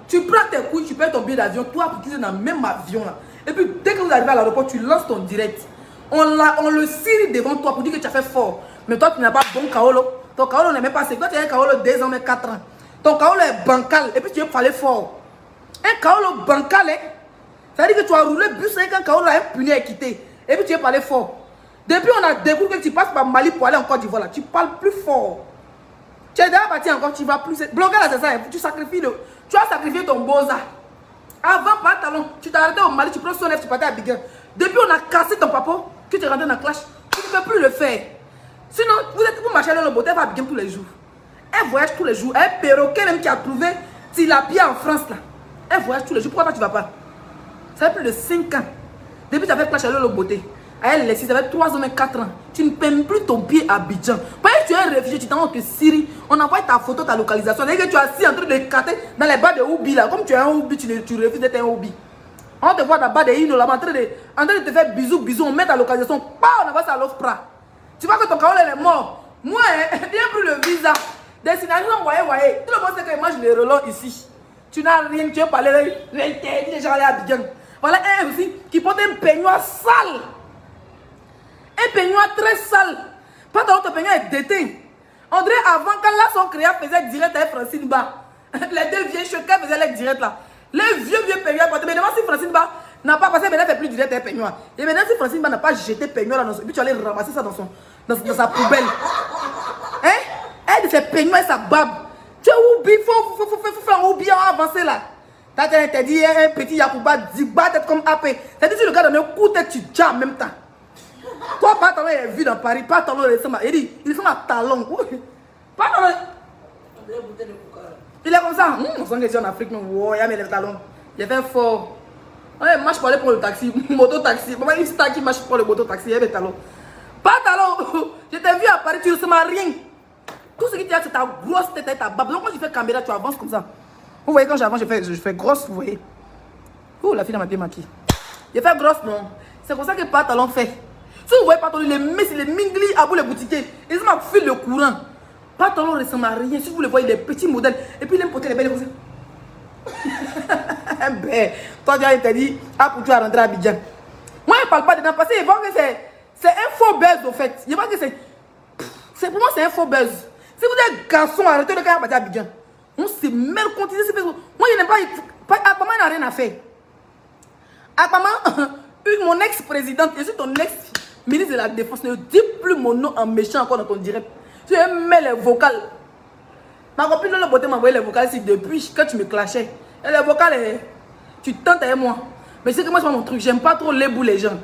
tu prends tes couilles, tu payes ton billet d'avion, toi, pour qu'ils soient dans le même avion là. Et puis, dès que vous arrivez à l'aéroport, tu lances ton direct. On le cirie devant toi pour dire que tu as fait fort. Mais toi, tu n'as pas bon kaolo. Ton kaolo n'est même pas assez. Toi, tu as un kaolo de 2 ans, mais 4 ans. Ton kaolo est bancal. Et puis, tu veux parler fort. Un kaolo bancal, hein, ça veut dire que tu as roulé bus avec un kaolo, un puni quitté. Et puis, tu veux parler fort. Depuis, on a découvert que tu passes par Mali pour aller en Côte d'Ivoire. Tu parles plus fort. Tu es déjà parti encore, tu vas plus. Bloquer là, c'est ça. Tu sacrifies tu as sacrifié ton beau-za. Avant, pas talon. Tu t'es arrêté au Mali, tu prends son lèvre, tu partais à Abidjan. Depuis, on a cassé ton papa, que tu es rentré dans la clash. Tu ne peux plus le faire. Sinon, vous marchez dans le beauté, elle va à Abidjan tous les jours. Elle voyage tous les jours. Un perroquet même qui a trouvé tilapia en France là. Elle voyage tous les jours. Pourquoi toi, tu ne vas pas? Ça fait plus de 5 ans. Depuis, tu as fait clash à l'eau beauté. Elle laisse, ça fait 3 ans et 4 ans. Tu ne paies plus ton pied à Abidjan. Parce que tu es un réfugié, tu t'en vas en Syrie. On envoie ta photo, ta localisation. Et que tu es assis en train de écarter dans les bas de Oubi là. Comme tu es un Oubi, tu refuses d'être un Oubi. On te voit dans les bas de Hino là, en train de te faire bisous, on met ta localisation. On envoie ça à l'OFPRA. Tu vois que ton carole est mort. Moi, il n'y a plus le visa. Destination, voyez. Tout le monde sait que moi je les relance ici. Tu n'as rien, tu veux parler, l'interdit des gens aller à Abidjan. Voilà un aussi qui porte un peignoir sale. Un peignoir très sale. Pas dans ton peignoir est déteint. On dirait avant, quand là, son créa faisait direct avec Francine Ba. Les deux vieux choqués faisaient les directs là. Les vieux peignoirs. Mais demande si Francine Ba n'a pas passé, mais elle fait plus direct avec peignoir. Et maintenant, si Francine Ba n'a pas jeté peignoir là, et puis tu allais ramasser ça dans sa poubelle. Hein? Elle fait peignoir et sa barbe. Tu oublies, faut faire oublier, avancer là. T'as dit un petit Yacouba, Diba, tête comme AP. C'est-à-dire que le gars donne un coup de tête, tu tiens en même temps. Toi, pas talon, il est vu dans Paris, pas talon, il dit, il sont à talon. Pas talon. Il est comme ça. On sent que c'est en Afrique, mais wow, il y a mes talons. Il a fait fort. Ouais, marche pour aller pour le taxi, moto-taxi. Maman, il star qui marche pour le moto-taxi, il y a mes talons. Pas talon. Je t'ai vu à Paris, tu ne ressembles à rien. Tout ce qui tient, c'est ta grosse tête et ta barbe. Donc, quand tu fais caméra, tu avances comme ça. Vous voyez, quand j'avance, je fais grosse, vous voyez. Oh, la fille m'a bien maquillée. Je fais grosse, non. C'est comme ça que pas talon fait. Si vous voyez pas talon, les mingli à bout les boutiquiers, ils m'ont fait le courant. Pas talon ressemble à rien. Si vous le voyez, les petits modèles. Et puis, il aime porter les belles comme ça. Ben, toi, tu as interdit pour tu à rentrer à Abidjan. Moi, je ne parle pas dedans parce que c'est un faux buzz, au fait. Je pense que c'est pour moi, c'est un faux buzz. Si vous êtes garçon, arrêtez de faire à Abidjan. On se mêle contre ces Facebook. Moi, je n'aime pas. Akpama n'a rien à faire. Akpama, mon ex-présidente, je suis ton ex-ministre de la Défense. Ne dis plus mon nom en méchant encore dans ton direct. Tu mets les vocales. Ma copine de la beauté m'a envoyé les vocales ici depuis que tu me clashais. Et les vocales, tu tentes avec moi. Mais c'est que moi, c'est pas mon truc. J'aime pas trop les bouts les gens.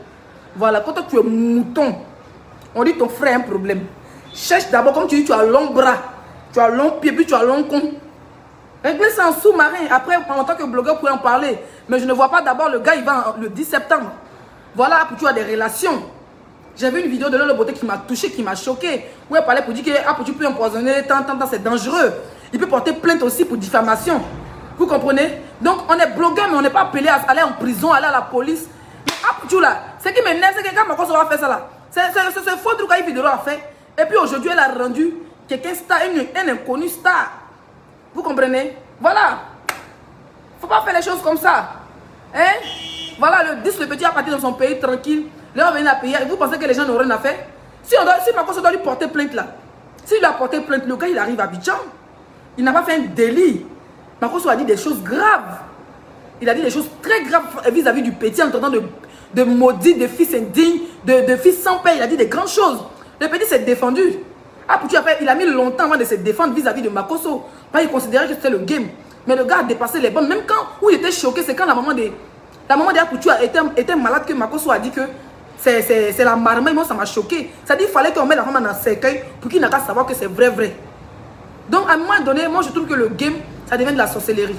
Voilà, quand toi, tu es mouton, on dit ton frère a un problème. Cherche d'abord, comme tu dis, tu as long bras, tu as long pied, puis tu as long con. Régler ça en sous-marin. Après, en tant que blogueur, vous pouvez en parler. Mais je ne vois pas d'abord le gars, il va le 10 septembre. Voilà, tu as des relations. J'ai vu une vidéo de Lolo Beauté qui m'a touché, qui m'a choqué. Où elle parlait pour dire que tu peux empoisonner, tant, c'est dangereux. Il peut porter plainte aussi pour diffamation. Vous comprenez? Donc, on est blogueur, mais on n'est pas appelé à aller en prison, aller à la police. Mais là, ce qui m'énerve, c'est que quand Makoso va faire ça là, c'est faux truc qu'Aïe Vidéo a fait. Et puis aujourd'hui, elle a rendu quelqu'un star, un inconnu star. Vous comprenez? Voilà. Faut pas faire les choses comme ça. Hein? Voilà, le 10, le petit a parti dans son pays tranquille. Là, on vient à payer. Et vous pensez que les gens n'ont rien à faire? Si Makoso doit lui porter plainte là, s'il lui a porté plainte, le gars il arrive à Abidjan. Il n'a pas fait un délit. Makoso a dit des choses graves. Il a dit des choses très graves vis-à-vis du petit en tentant de maudire des fils indignes, de fils sans père. Il a dit des grandes choses. Le petit s'est défendu. Il a mis longtemps avant de se défendre vis-à-vis de Makoso. Il considérait que c'était le game. Mais le gars a dépassé les bornes. Même quand où il était choqué, c'est quand la maman de Aputu était malade que Makoso a dit que c'est la marmaille. Moi, ça m'a choqué. Ça dit qu'il fallait qu'on mette la maman dans le cercueil pour qu'il n'a qu'à savoir que c'est vrai. Donc, à un moment donné, moi, je trouve que le game, ça devient de la sorcellerie.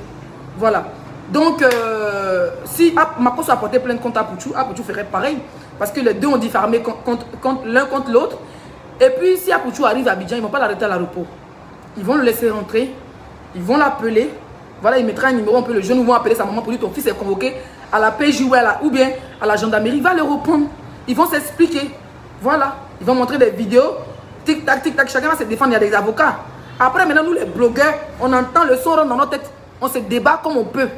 Voilà. Donc, si Makoso a porté plainte contre Aputu ferait pareil. Parce que les deux ont diffamé l'un contre l'autre. Et puis, si Aputu arrive à Abidjan, ils ne vont pas l'arrêter à l'aéroport. Ils vont le laisser rentrer. Ils vont l'appeler. Voilà, il mettra un numéro, un peu le jeune, ils vont appeler sa maman pour dire ton fils est convoqué à la PJ ou bien à la gendarmerie. Il va le reprendre. Ils vont s'expliquer. Voilà. Ils vont montrer des vidéos. Tic-tac, tic-tac. Chacun va se défendre. Il y a des avocats. Après, maintenant, nous, les blogueurs, on entend le son dans notre tête. On se débat comme on peut.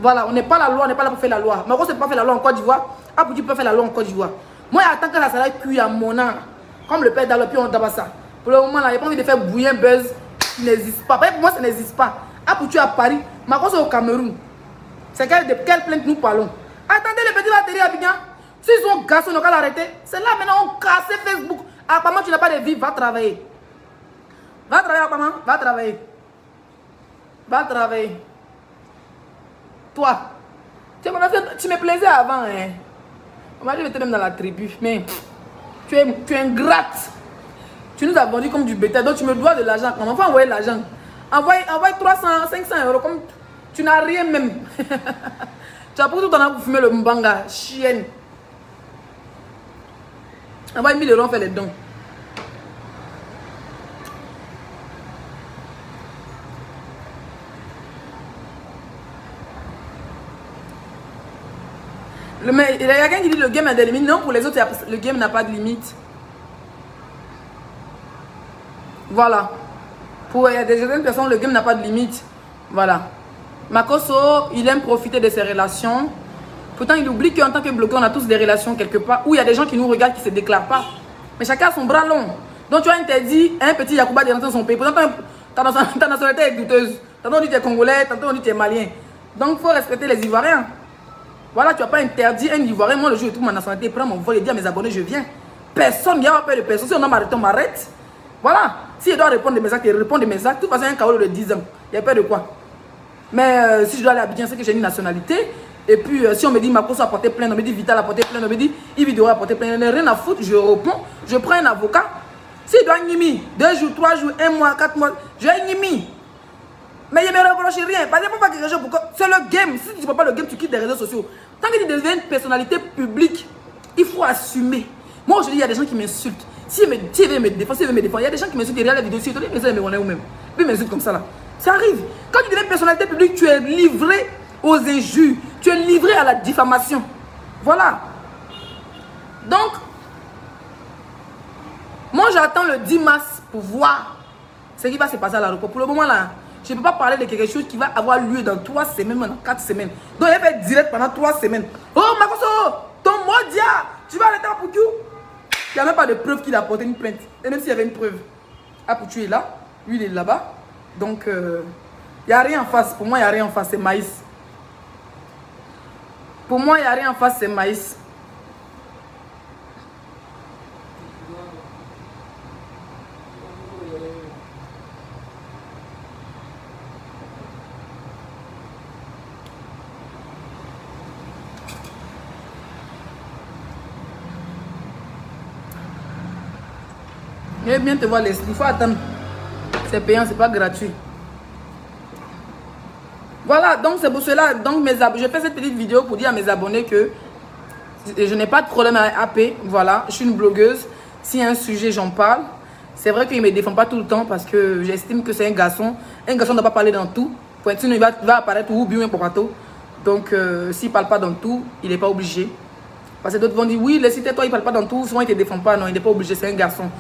Voilà, on n'est pas la loi, on n'est pas là pour faire la loi. Mais on ne sait pas faire la loi en Côte d'Ivoire. Aputu peut faire la loi en Côte d'Ivoire. Moi, j'attends que ça sera cuit à mon an. Comme le père dans le pied, on tabac ça. Pour le moment, là, il n'y a pas envie de faire bouillir un buzz qui n'existe pas. Pour moi, ça n'existe pas. Aputu à Paris, Makoso au Cameroun. C'est de quelle plainte nous parlons? Attendez, le petit va atterrir à Abidjan. S'ils ont gassé, on n'a qu'à l'arrêter. C'est là maintenant, on casse Facebook. Apparemment, tu n'as pas de vie, va travailler. Va travailler, apparemment, va travailler. Va travailler. Toi, tu me plaisais avant, hein. On m'a dit que tu étais même dans la tribu, mais tu es ingrate. Tu nous as vendu comme du bétail, donc tu me dois de l'argent. On va envoyer l'argent. Envoie 300, 500 euros, comme tu n'as rien même. Tu as pour tout ton temps pour fumer le mbanga, chienne. Envoie 1000 euros, on fait les dons. Mais il y a quelqu'un qui dit le game a des limites. Non, pour les autres, le game n'a pas de limite. Voilà. Pour il y a des certaines personnes, le game n'a pas de limite. Voilà. Makoso, il aime profiter de ses relations. Pourtant, il oublie qu'en tant que blogueur, on a tous des relations quelque part où il y a des gens qui nous regardent qui ne se déclarent pas. Mais chacun a son bras long. Donc tu as interdit à un petit Yacouba de rentrer dans son pays. Pourtant, ta nationalité est douteuse. Tantôt on dit que tu es congolais, tantôt on dit que tu es malien. Donc il faut respecter les Ivoiriens. Voilà, tu n'as pas interdit un Ivoirien. Moi, le jour où je trouve ma nationalité, prends mon vol et dis à mes abonnés, je viens. Personne, il n'y a pas peur de personne. Si on a m'arrêté, on m'arrête. Voilà. Si je dois répondre de mes actes, il répond de mes actes. De toute façon, il y a un carreau de 10 ans. Il n'y a peur de quoi. Mais si je dois aller à Abidjan, c'est que j'ai une nationalité. Et puis, si on me dit Makoso a porté plainte, on me dit Vital a porté plainte, on me dit Ividoro a porté plainte, il n'y a rien à foutre, je réponds, je prends un avocat. S'il doit Nimi, 2 jours, 3 jours, 1 mois, 4 mois, je vais Nimi. Mais il ne me reproche rien. Parce que pas quelque chose. C'est le game. Si tu ne peux pas le game, tu quittes les réseaux sociaux. Tant que tu deviens une personnalité publique, il faut assumer. Moi, aujourd'hui, il y a des gens qui m'insultent. S'ils veulent me défendre, il y a des gens qui m'insultent derrière la vidéo. Si ils me reconnaissent eux-mêmes. Puis ils m'insultent comme ça là. Ça arrive. Quand tu deviens une personnalité publique, tu es livré aux injures. Tu es livré à la diffamation. Voilà. Donc, moi, j'attends le 10 mars pour voir ce qui va se passer à l'aéroport. Pour le moment là, je ne peux pas parler de quelque chose qui va avoir lieu dans 3 semaines, dans 4 semaines. Donc, il va être direct pendant 3 semaines. Oh, Makoso, ton Modia, tu vas arrêter Apoutou. Il n'y a même pas de preuve qu'il a porté une plainte. Et même s'il y avait une preuve, Apoutou est là, lui il est là-bas. Donc, il n'y a rien en face. Pour moi, il n'y a rien en face, c'est maïs. Pour moi, il n'y a rien en face, c'est maïs. Je vais bien te voir, il faut attendre. C'est payant, c'est pas gratuit. Voilà, donc c'est pour cela. Donc je fais cette petite vidéo pour dire à mes abonnés que je n'ai pas de problème avec AP. Voilà, je suis une blogueuse. S'il y a un sujet, j'en parle. C'est vrai qu'il ne me défend pas tout le temps parce que j'estime que c'est un garçon. Un garçon ne doit pas parler dans tout. Sinon, il va apparaître ou bien pour bateau. Donc, s'il ne parle pas dans tout, il n'est pas obligé. Parce que d'autres vont dire, oui, laissez-toi, il ne parle pas dans tout. Souvent, il ne te défend pas. Non, il n'est pas obligé, c'est un garçon.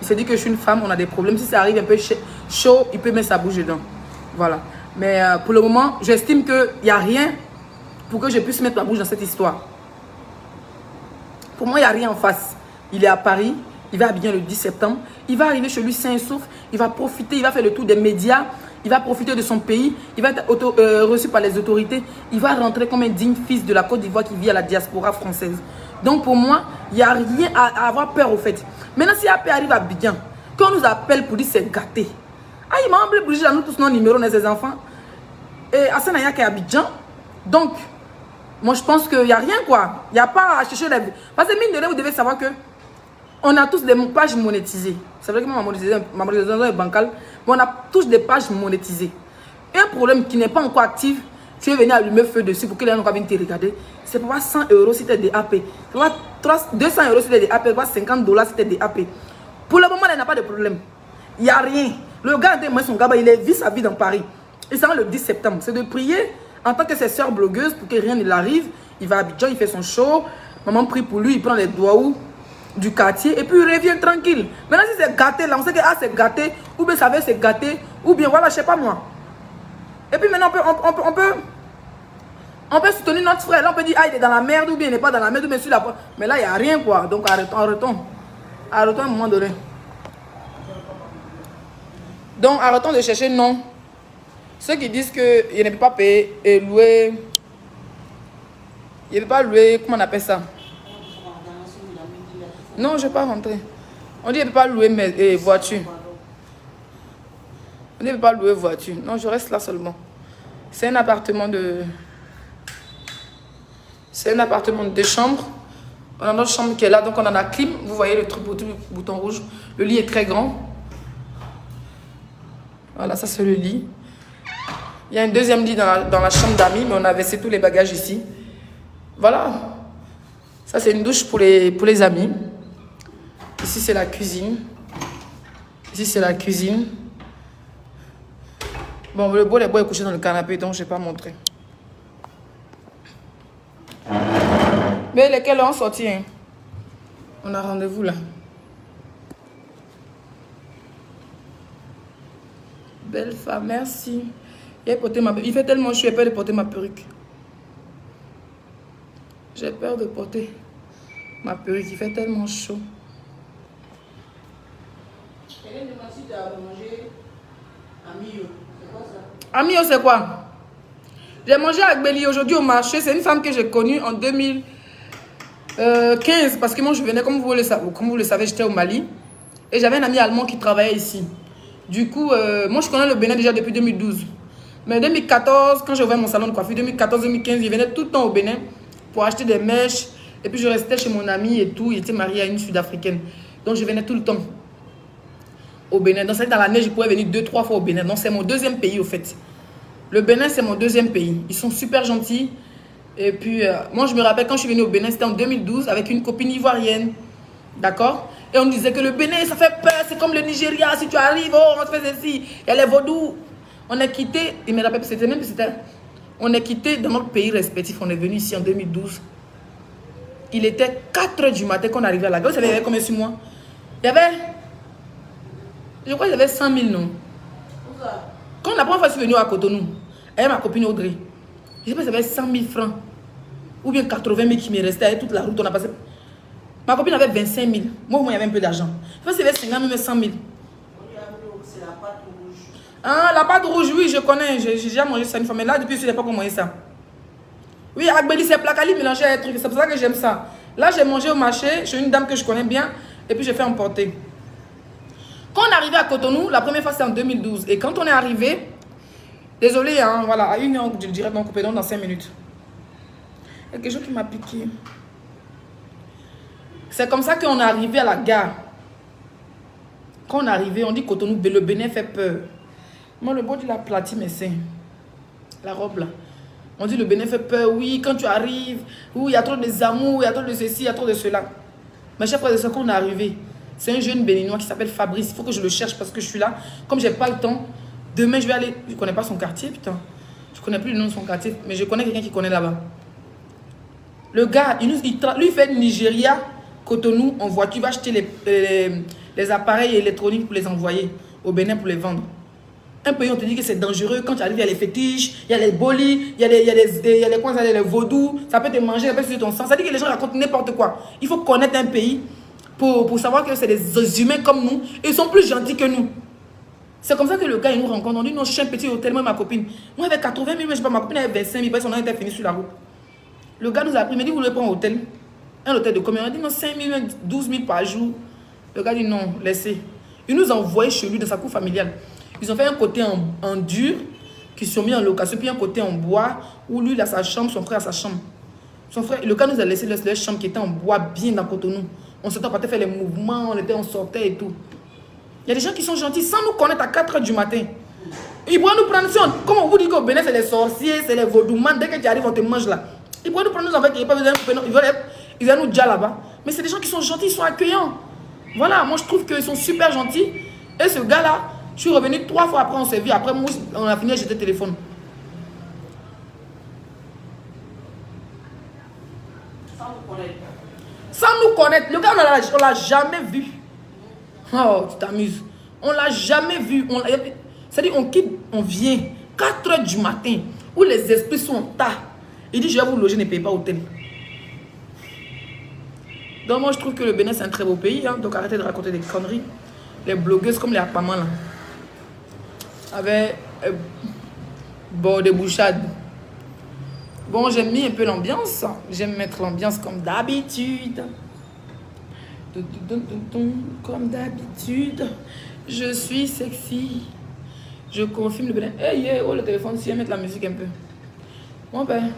Il se dit que je suis une femme, on a des problèmes. Si ça arrive un peu chaud, il peut mettre sa bouche dedans. Voilà. Mais pour le moment, j'estime qu'il n'y a rien pour que je puisse mettre ma bouche dans cette histoire. Pour moi, il n'y a rien en face. Il est à Paris, il va à Abidjan le 10 septembre. Il va arriver chez lui sain et sauf. Il va profiter, il va faire le tour des médias. Il va profiter de son pays. Il va être reçu par les autorités. Il va rentrer comme un digne fils de la Côte d'Ivoire qui vit à la diaspora française. Donc pour moi, il n'y a rien à avoir peur au fait. Maintenant, si AP arrive à Abidjan, qu'on nous appelle pour dire c'est gâté. Ah, il m'a appelé pour dire à nous tous nos numéros de ses enfants. Et à Sanaya qui est à Abidjan. Donc, moi je pense qu'il n'y a rien quoi. Il n'y a pas à chercher la vie. Parce que mine de rien, vous devez savoir que on a tous des pages monétisées. C'est vrai que ma monétisation est bancale. Mais on a tous des pages monétisées. Et un problème qui n'est pas encore actif, tu veux venir allumer feu dessus pour que les gens viennent te regarder. C'est pour voir 100 € si tu es des AP. C'est pour voir 200 € si tu es des AP. C'est pour voir 50 $ si tu es des AP. Pour le moment, il n'y a pas de problème. Il n'y a rien. Le gars, son gars, il vit sa vie dans Paris. Il s'en va le 10 septembre. C'est de prier en tant que ses soeurs blogueuses pour que rien ne l'arrive. Il va à Abidjan, il fait son show. Maman prie pour lui, il prend les doigts du quartier et puis il revient tranquille. Maintenant, si c'est gâté, là, on sait que c'est gâté. Ou bien ça veut c'est gâté. Ou bien voilà, je sais pas moi. Et puis maintenant, on peut soutenir notre frère. Là, on peut dire, ah, il est dans la merde ou bien il n'est pas dans la merde. Ou bien sur la... Mais là, il n'y a rien quoi. Donc arrêtons à un moment donné. Donc arrêtons de chercher non. Ceux qui disent que il ne peut pas payer et louer. Il ne peut pas louer, comment on appelle ça? Non, je ne vais pas rentrer. On dit qu'il ne peut pas louer mes voitures. On dit qu'il ne peut pas louer voiture. Non, je reste là seulement. C'est un appartement de... C'est un appartement de 2 chambres. On a notre chambre qui est là, donc on a la clim. Vous voyez le truc, le bouton rouge. Le lit est très grand. Voilà, ça c'est le lit. Il y a un deuxième lit dans la chambre d'amis, mais on a versé tous les bagages ici. Voilà. Ça c'est une douche pour les amis. Ici c'est la cuisine. Ici c'est la cuisine. Bon, le bol est couché dans le canapé, donc je ne vais pas montrer. Mais lesquels ont sorti, hein? On a rendez-vous là. Belle femme, merci. Il fait tellement chaud, j'ai peur de porter ma perruque. J'ai peur de porter ma perruque, il fait tellement chaud. Elle demande si tu as mangé Amio. C'est quoi ça? Amio, c'est quoi? J'ai mangé avec Béli aujourd'hui au marché. C'est une femme que j'ai connue en 2015. Parce que moi, je venais, comme vous le savez, j'étais au Mali. Et j'avais un ami allemand qui travaillait ici. Du coup, moi, je connais le Bénin déjà depuis 2012. Mais en 2014, quand j'ai ouvert mon salon de coiffure, 2014-2015, je venais tout le temps au Bénin pour acheter des mèches. Et puis, je restais chez mon ami et tout. Il était marié à une Sud-Africaine. Donc, je venais tout le temps au Bénin. Donc, dans l'année, je pouvais venir 2-3 fois au Bénin. Donc, c'est mon deuxième pays, au fait. Le Bénin, c'est mon deuxième pays. Ils sont super gentils. Et puis, moi, je me rappelle quand je suis venue au Bénin, c'était en 2012 avec une copine ivoirienne. D'accord? Et on disait que le Bénin, ça fait peur. C'est comme le Nigeria. Si tu arrives, oh, on te fait ceci. Il y a les vaudous. On est quitté. Il me rappelle, c'était même, on est quitté dans notre pays respectif. On est venu ici en 2012. Il était 4 h du matin qu'on arrivait à la gare. Vous savez, il y avait combien sur moi? Il y avait... Je crois qu'il y avait 100 000, non? Quand la première fois que je suis venue à Cotonou, avec ma copine Audrey, je sais pas si il y avait 100 000 francs. Ou bien 80 000 qui me restaient. Avec toute la route, on a passé... Ma copine avait 25 000. Moi, il y avait un peu d'argent. Je sais pas s'il y avait 50 000, 100 000. C'est la pâte rouge. Ah, la pâte rouge, oui, je connais. J'ai déjà mangé ça une fois. Mais là, depuis, je n'ai pas comment manger ça. Oui, Agbeli, c'est placali mélangé à un truc. C'est pour ça que j'aime ça. Là, j'ai mangé au marché chez une dame que je connais bien. Et puis, j'ai fait emporter. Quand on est arrivé à Cotonou, la première fois, c'était en 2012. Et quand on est arrivé, désolé, hein, voilà, à 1 heure, je dirais donc coupé dans 5 minutes. Il y a quelque chose qui m'a piqué. C'est comme ça qu'on est arrivé à la gare. Quand on est arrivé, on dit Cotonou, le Bénin fait peur. Moi, le beau dit la platie, mais c'est la robe là. On dit le Bénin fait peur, oui, quand tu arrives, oui, il y a trop de amours, il y a trop de ceci, il y a trop de cela. Mais chers frères et sœurs, quand on est arrivé, c'est un jeune béninois qui s'appelle Fabrice. Il faut que je le cherche parce que je suis là. Comme je n'ai pas le temps, demain je vais aller. Je ne connais pas son quartier, putain. Je ne connais plus le nom de son quartier, mais je connais quelqu'un qui connaît là-bas. Le gars, lui, il fait Nigeria, Cotonou, en voiture. Il va acheter les appareils électroniques pour les envoyer au Bénin pour les vendre. Un pays, on te dit que c'est dangereux. Quand tu arrives, il y a les fétiches, il y a les bolis, il y a les vaudous. Ça peut te manger, ça peut sur ton sang. Ça dit que les gens racontent n'importe quoi. Il faut connaître un pays pour savoir que c'est des humains comme nous. Et ils sont plus gentils que nous. C'est comme ça que le gars, il nous rencontre. On dit, non, je suis un petit hôtel, moi et ma copine. Moi, avec 80 000, mais je sais pas, ma copine avait 25 000, parce qu'on était fini sur la route. Le gars nous a pris, il m'a dit, vous voulez prendre un hôtel? Un hôtel de combien? On a dit, non, 5 000, 12 000 par jour. Le gars dit, non, laissez. Il nous a envoyé chez lui dans sa cour familiale. Ils ont fait un côté en dur, qui sont mis en location, puis un côté en bois, où lui, il a sa chambre, son frère a sa chambre. Son frère, le gars nous a laissé leur chambre qui était en bois, bien dans Cotonou. On sortait, on partait faire les mouvements, on sortait et tout. Il y a des gens qui sont gentils sans nous connaître à 4 h du matin. Ils pourraient nous prendre, comme on vous dit qu'au Bénin, c'est les sorciers, c'est les vaudouman. Dès que tu arrives, on te mange là. Ils pourraient nous prendre nous avec, ils veulent nous dire là-bas. Mais c'est des gens qui sont gentils, ils sont accueillants. Voilà, moi je trouve qu'ils sont super gentils. Et ce gars-là, je suis revenu 3 fois après, on s'est vu. Après, moi, on a fini, j'étais au téléphone. Sans vous connaître. Sans nous connaître. Le gars, on l'a jamais vu. Oh, tu t'amuses. On l'a jamais vu. C'est-à-dire, on quitte, on vient 4 h du matin, où les esprits sont en tas. Il dit, je vais vous loger, ne payez pas hôtel. Donc, moi, je trouve que le Bénin, c'est un très beau pays. Hein, donc, arrêtez de raconter des conneries. Les blogueuses comme les Akpaman, là. Avec bon, des bouchades. Bon, j'aime mis un peu l'ambiance. J'aime mettre l'ambiance comme d'habitude. Comme d'habitude. Je suis sexy. Je confirme le Bénin. Hey, yeah, oh, le téléphone, si, mettre la musique un peu. Bon, ben,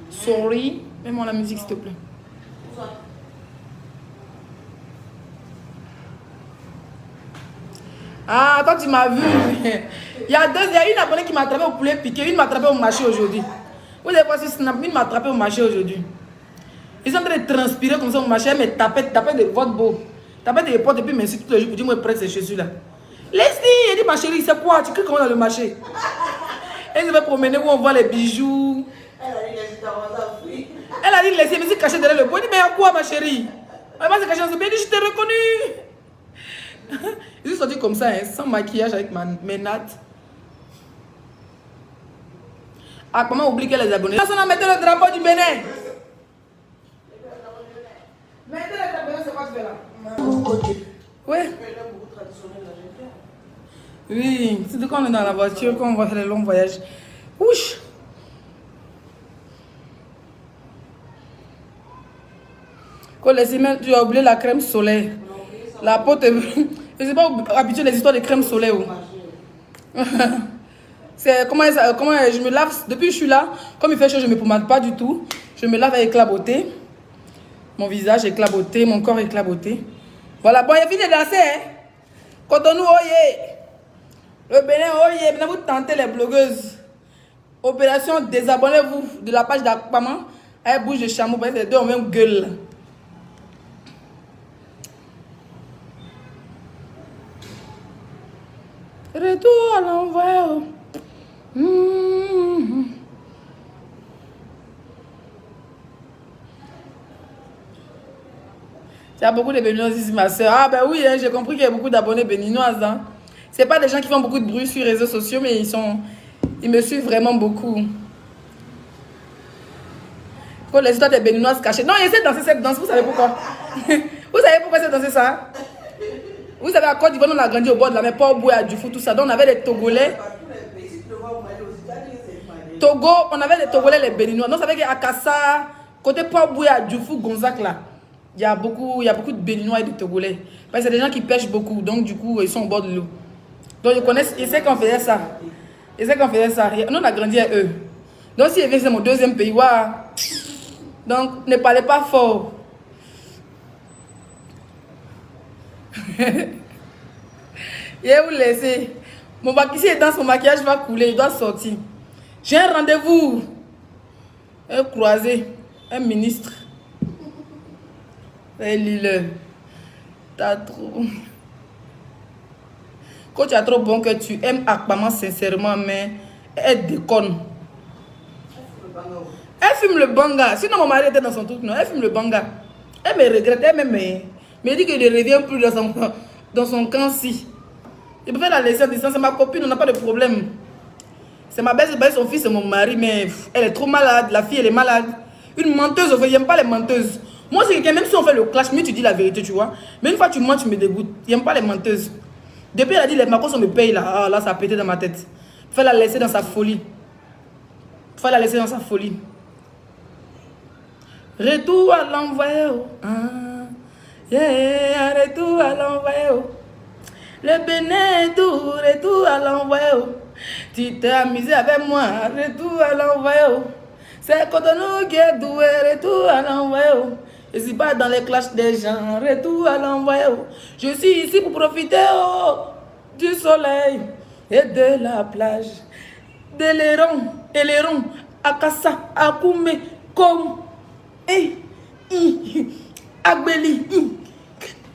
sorry. Mets-moi la musique, s'il te plaît. Ah, toi tu m'as vu. Il y a une abonnée qui m'a attrapé au poulet piqué, une m'a attrapé au marché aujourd'hui. Vous avez vu Snap, une m'a attrapé au marché aujourd'hui. Ils sont en train de transpirer comme ça au marché, mais taper de votre beau. Taper des potes et puis m'insulter tous les jours pour dire moi prête ces chaussures là. Laisse-y, elle dit ma chérie, c'est quoi? Tu crées comment dans le marché? Elle se va promener où on voit les bijoux. Elle a dit laissez, mais c'est caché derrière le bois. Elle dit mais il y a quoi ma chérie? Elle va se cacher dans ce bien, je t'ai reconnu. Ils sont sortis comme ça, hein, sans maquillage, avec mes nattes. Ah, comment oublier les abonnés? Personne a mis le drapeau du Bénin. Mettez le drapeau, c'est quoi ce fait là? Oui. Oui, c'est quand on est dans la voiture, quand on va faire les longs voyages. Ouch! Quand tu as oublié la crème solaire. La peau te... Je ne sais pas habitué les histoires de crème solaire. C'est comment je me lave depuis que je suis là. Comme il fait chaud, je ne me pommade pas du tout. Je me lave avec éclaboté. Mon visage éclaboté, mon corps éclaboté. Voilà, bon, il a fini de danser. Hein? Cotonou, oye. Le Bénin, oye. Maintenant, vous tentez les blogueuses. Opération, désabonnez-vous de la page d'Akpama. Elle bouge de chameau. Les deux ont même gueule. Retour à l'envers. Il y a beaucoup de béninoises ici, ma soeur. Ah ben oui, hein, j'ai compris qu'il y a beaucoup d'abonnés béninoises. Hein. Ce n'est pas des gens qui font beaucoup de bruit sur les réseaux sociaux, mais ils me suivent vraiment beaucoup. Quand les histoires des béninoises cachées. Non, essaie de danser cette danse, vous savez pourquoi? Vous savez pourquoi c'est danser ça? Vous savez, à Côte d'Ivoire, on a grandi au bord de la mer, Port-Boué, à Dufou, tout ça. Donc, on avait des Togolais. Togo, on avait des Togolais, les Béninois. Donc, ça veut dire qu'à Kassa, côté Port-Boué, à Dufou, Gonzac, là, il y a beaucoup de Béninois et de Togolais. Parce que c'est des gens qui pêchent beaucoup. Donc, du coup, ils sont au bord de l'eau. Donc, ils connaissent, ils savent qu'on faisait ça. Ils savent qu'on faisait ça. Nous, on a grandi avec eux. Donc, si c'est mon deuxième pays, waouh. Donc, ne parlez pas fort. Je vais vous laisser. Si il danse, mon maquillage va couler, il doit sortir. J'ai un rendez-vous. Un croisé, un ministre. Et Lille, t'as trop. Quand tu as trop bon que tu aimes Akpama sincèrement, mais elle déconne. Elle fume le banga. Sinon, mon mari était dans son truc, non? Elle fume le banga. Elle me regrette, elle me dit qu'il ne revient plus dans son camp-ci. Je peux faire la laisser en distance. C'est ma copine, on n'a pas de problème. C'est ma belle, son fils, c'est mon mari, mais elle est trop malade. La fille, elle est malade. Une menteuse, je n'aime pas les menteuses. Moi, c'est quelqu'un, même si on fait le clash, mieux tu dis la vérité, tu vois. Mais une fois tu mens, tu me dégoûtes. J'aime pas les menteuses. Depuis, elle a dit, les macos, on me paye là. Ah, là, ça a pété dans ma tête. Faut la laisser dans sa folie. Faut la laisser dans sa folie. Retour à l'envoyer. Yeah, retour à l'envoyer. Le Bénin est doux, retour à l'envoyer. Tu t'es amusé avec moi, retour à l'envoyer. C'est Cotonou qui est doué, retour à l'envoyer. Je ne suis pas dans les clashs des gens, retour à l'envoyer. Je suis ici pour profiter du soleil et de la plage. De l'airon, Akassa, Akume, comme, Agbeli,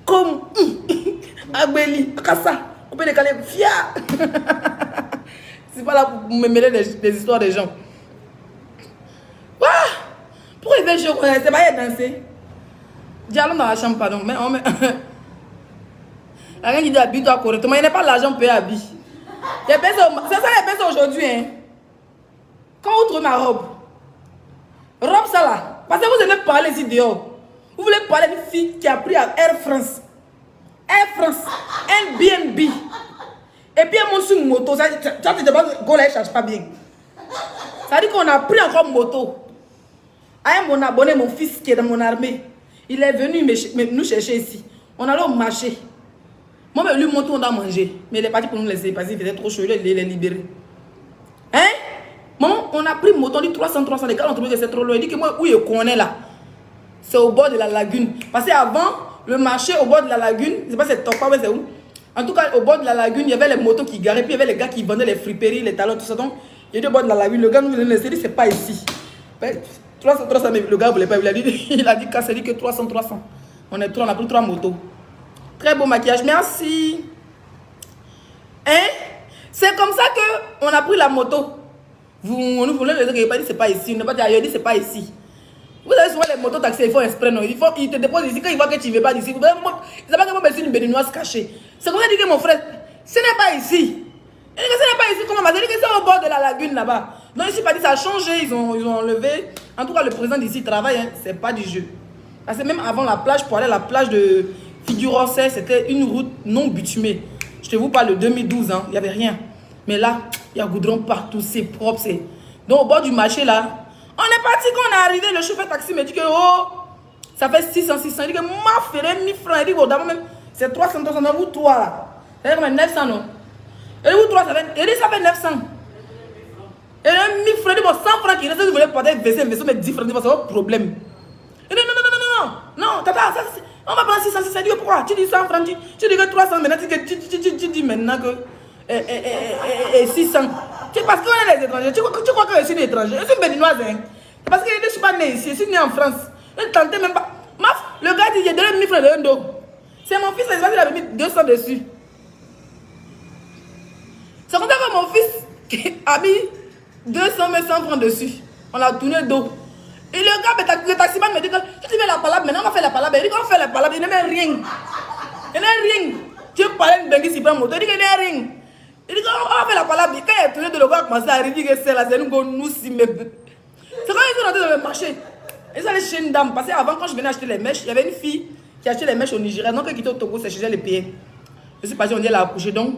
comme, Agbeli, Akassa, on peut décaler, fia. C'est pas là pour me mêler des histoires des gens. Pourquoi il fait chaud? C'est pas y danser. Allons dans la chambre, pardon. Mais on met. Rien qui dit habille-toi correctement. Il n'y a pas l'argent pour payer habiller. C'est ça les personnes aujourd'hui. Hein. Quand vous trouvez ma robe, ça là. Parce que vous aimez parler ici dehors. Vous voulez parler d'une fille qui a pris à Air France. Air France, Airbnb. Et puis elle monte sur une moto. Ça tu te demandes qu'on ne cherche pas bien. Ça dit qu'on a pris encore moto. À mon abonné, mon fils qui est dans mon armée. Il est venu nous chercher ici. On allait au marché. Moi, lui, mon tour, on a mangé. Mais il est parti pour nous laisser parce qu'il faisait trop chaud. Il est libéré. Hein? Maman, on a pris moto, on dit 300. Les gars ont trouvé que c'est trop loin. Il dit que moi, où il connaît là? C'est au bord de la lagune. Parce qu'avant, le marché au bord de la lagune, je ne sais pas si c'est Topa, mais c'est où? En tout cas, au bord de la lagune, il y avait les motos qui garaient. Puis il y avait les gars qui vendaient les friperies, les talons, tout ça. Donc, il était au bord de la lagune. Le gars nous venait laisser, il dit, c'est pas ici. 300, mais le gars ne voulait pas. Il a dit qu'à c'est dit que 300. On a pris 3 motos. Très beau maquillage, merci. Hein? C'est comme ça qu'on a pris la moto. On nous voulait le dire que c'est pas ici. On n'a pas dit ailleurs, dit c'est pas ici. Vous savez souvent les motos taxis, ils font exprès, non? Ils te déposent ici quand ils voient que tu ne veux pas d'ici. Ils ne savent pas que moi, je suis une béninoise cachée. C'est comme ça que mon frère, ce n'est pas ici. Et ce n'est pas ici, comment on va dire que c'est au bord de la lagune là-bas. Donc ici, pas dit, ça a changé, ils ont enlevé. En tout cas, le président d'ici travaille, hein, c'est pas du jeu. Parce que même avant la plage, pour aller à la plage Figurez, c'était une route non bitumée. Je te vous parle de 2012, hein, il n'y avait rien. Mais là, il y a goudron partout, c'est propre. Donc au bord du marché là, on est parti, quand on est arrivé, le chauffeur taxi me dit que oh, ça fait 600. Il dit que ma ferré 1000 francs. Il dit que d'abord même, c'est 300, vous 3 là. C'est comme 900 non. Et vous 3, ça fait 900. Et là, 1000 francs, il dit bon, 100 francs qui reste, vous voulez porter un vaisseau, mais 10 francs, c'est un problème. Il dit non, tata, ça, on va prendre 600. Il dit pourquoi? Tu dis 100 francs, tu dis que 300, maintenant tu dis maintenant que 600. Parce qu'on est les étrangers. Tu crois que je suis une étrangère? Je suis une béninoise. Hein? Parce que je ne suis pas née ici, je suis née en France. Je ne tentais même pas. Le gars dit j'ai donné 1000 francs de un dos. C'est mon fils, il avait mis 200 dessus. C'est comme ça que mon fils a mis 200 mais 100 francs dessus. On a tourné dos. Et le gars, le taximan me dit que tu mets la palabre, maintenant on va faire la palabre. Il dit qu'on fait la palabre, il ne met rien. Il ne met rien. Tu parles de Bengi si prend moto, il dit qu'il n'y a rien. Il dit qu'on va faire la palabre. Quand il est tourné de le gars a commencé à arriver, il dit que c'est là, c'est nous qu'on nous s'y met. C'est quand ils sont rentrés dans le marché. Ils sont allés chez une dame. Parce qu'avant, quand je venais acheter les mèches, il y avait une fille qui achetait les mèches au Nigeria. Donc, elle quittait au Togo, c'est chez elle les payer. Je suis parti, on dit elle a accouché. Donc,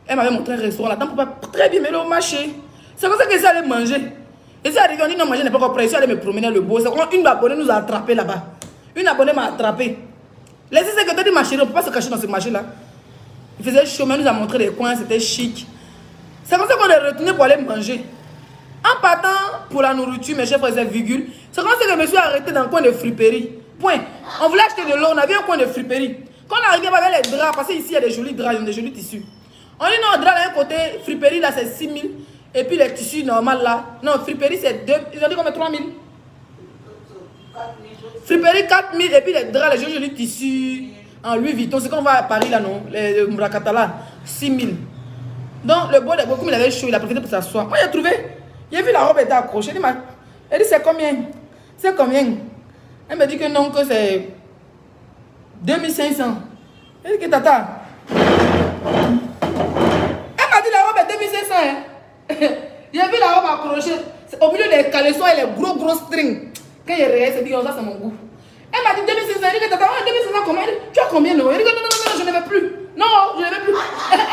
elle m'avait montré un restaurant. La dame pouvait très bien mêler au marché. C'est comme ça qu'ils sont allés manger. Et c'est arrivé, on dit non, manger n'est pas encore prêt. Je suis allé me promener le beau. C'est comme une abonnée nous a attrapés là-bas. Une abonnée m'a attrapé. Laissez ce que tu dis, ma chérie, on ne peut pas se cacher dans ce marché-là. Il faisait chaud, mais elle nous a montré les coins, c'était chic. C'est comme ça qu'on est retourné pour aller manger. En partant pour la nourriture, mes chefs faisaient virgule. C'est comme ça que je me suis arrêté dans le coin de friperie. Point. On voulait acheter de l'eau, on avait un coin de friperie. Quand on arrivait avec les draps, parce qu'ici il y a des jolis draps, des jolis tissus. On dit non, drap d'un côté, friperie là c'est 6 000. Et puis les tissus normaux là, non, friperie c'est 2 000. Ils ont dit combien? 3 000. Friperie 4 000. Et puis les draps, les jolis tissus en Louis Vuitton. C'est quand on va à Paris là, non? Les Murakata là, 6 000. Donc le beau, comme il avait chaud, il a profité pour s'asseoir. Moi j'ai trouvé. J'ai vu la robe était accrochée. Elle dit c'est combien? C'est combien? Elle me dit que non, que c'est 2500. Elle dit que tata. Elle m'a dit la robe est 2500. Hein? J'ai vu la robe accrochée. Au milieu des caleçons et les gros strings. Quand il réveille, elle dit oh, ça c'est mon goût. Elle m'a dit 2500. Elle dit que tata, 2500 combien? Tu as combien? Non? Elle dit que non, je ne veux plus. Non, je ne veux plus. Elle dit non,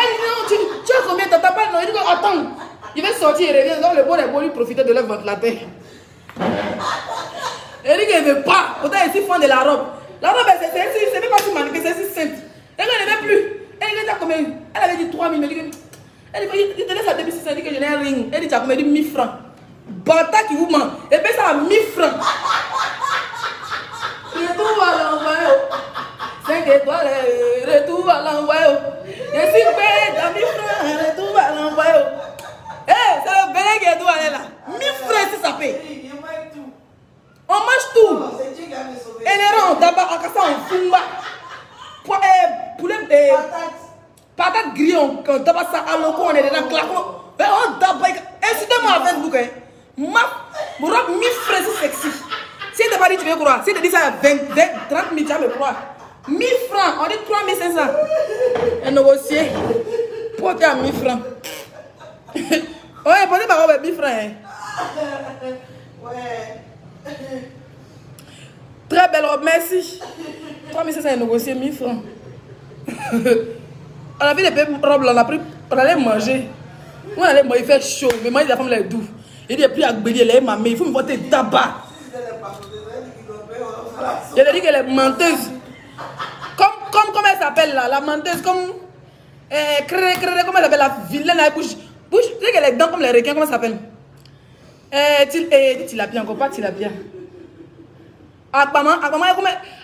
tu as combien? Tata, pas non. Elle dit que attends. Il va sortir, il revient, donc le bon est bon lui profiter de leur ventilateur. Elle dit qu'elle ne veut pas. Pourtant, elle fond de la robe. La robe, c'est même pas si manqué, c'est si simple. Elle ne veut plus. Elle dit combien? Elle avait dit 3 000. Elle dit, il te laisse à 2600, elle dit que je n'ai rien. Elle dit, tu as combien? Elle dit 1000 francs. Bata qui vous ment. Et puis ça à 1000 francs. Retour à l'envoyer. 5 étoiles, retour à l'envoyer. Je suis payé dans 1000 francs, retour à l'envoyer. C'est le béné qui doit aller là. 1000 francs si ça paye. On mange tout. Et les rangs, d'abord, en cassant en fumba. Poulet, patate grillée, on tabac ça à l'eau, on est dans le claquement. On tabac. Incitez-moi à Facebook. Mon robe 1000 francs si sexy. Si elle t'a pas dit, tu veux croire. Si elle te dit ça à 30 000, tu vas me croire. 1000 francs, on dit 3500. Et négocier. Porter à 1000 francs. Ouais, posez ma robe 1000 francs. Ouais. Très belle robe, merci. 3500 est négocié 1000 francs. On a vu les robes là, on a pris, on allait manger. On allait manger, il fait chaud, mais moi, la femme est doux. Il dit, plus à Gbeli, elle est ma mère, il faut me voter tabac. Je lui ai dit qu'elle est menteuse. Comme elle s'appelle là, la menteuse, comme. Comment elle s'appelle, la vilaine à la bouche. Tu sais qu'elle est dents comme les requins, comment ça s'appelle? Tilapia, encore pas tilapia. Akpama,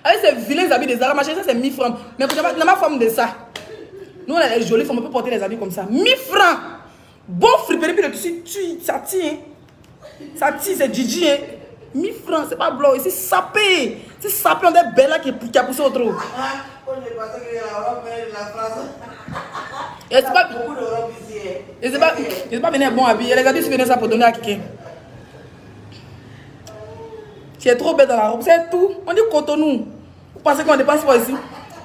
avec ces vilains habits des arabes, ça c'est 1000 francs. Mais quand on n'a pas forme de ça. Nous on a les jolies femmes, on peut porter les habits comme ça. 1000 francs. Bon friperie, puis le tissu, ça tient. Ça tire, c'est Gigi. 1000 francs, c'est pas blanc, c'est sapé. C'est sapé, on est belle là qui a poussé au trou. Et c'est pas. Et c'est pas venir bon habillé. Les habits, c'est venir ça pour donner à quelqu'un. Tu es trop belle dans la robe, c'est tout. On dit Cotonou. Vous pensez qu'on ne dépasse pas ici?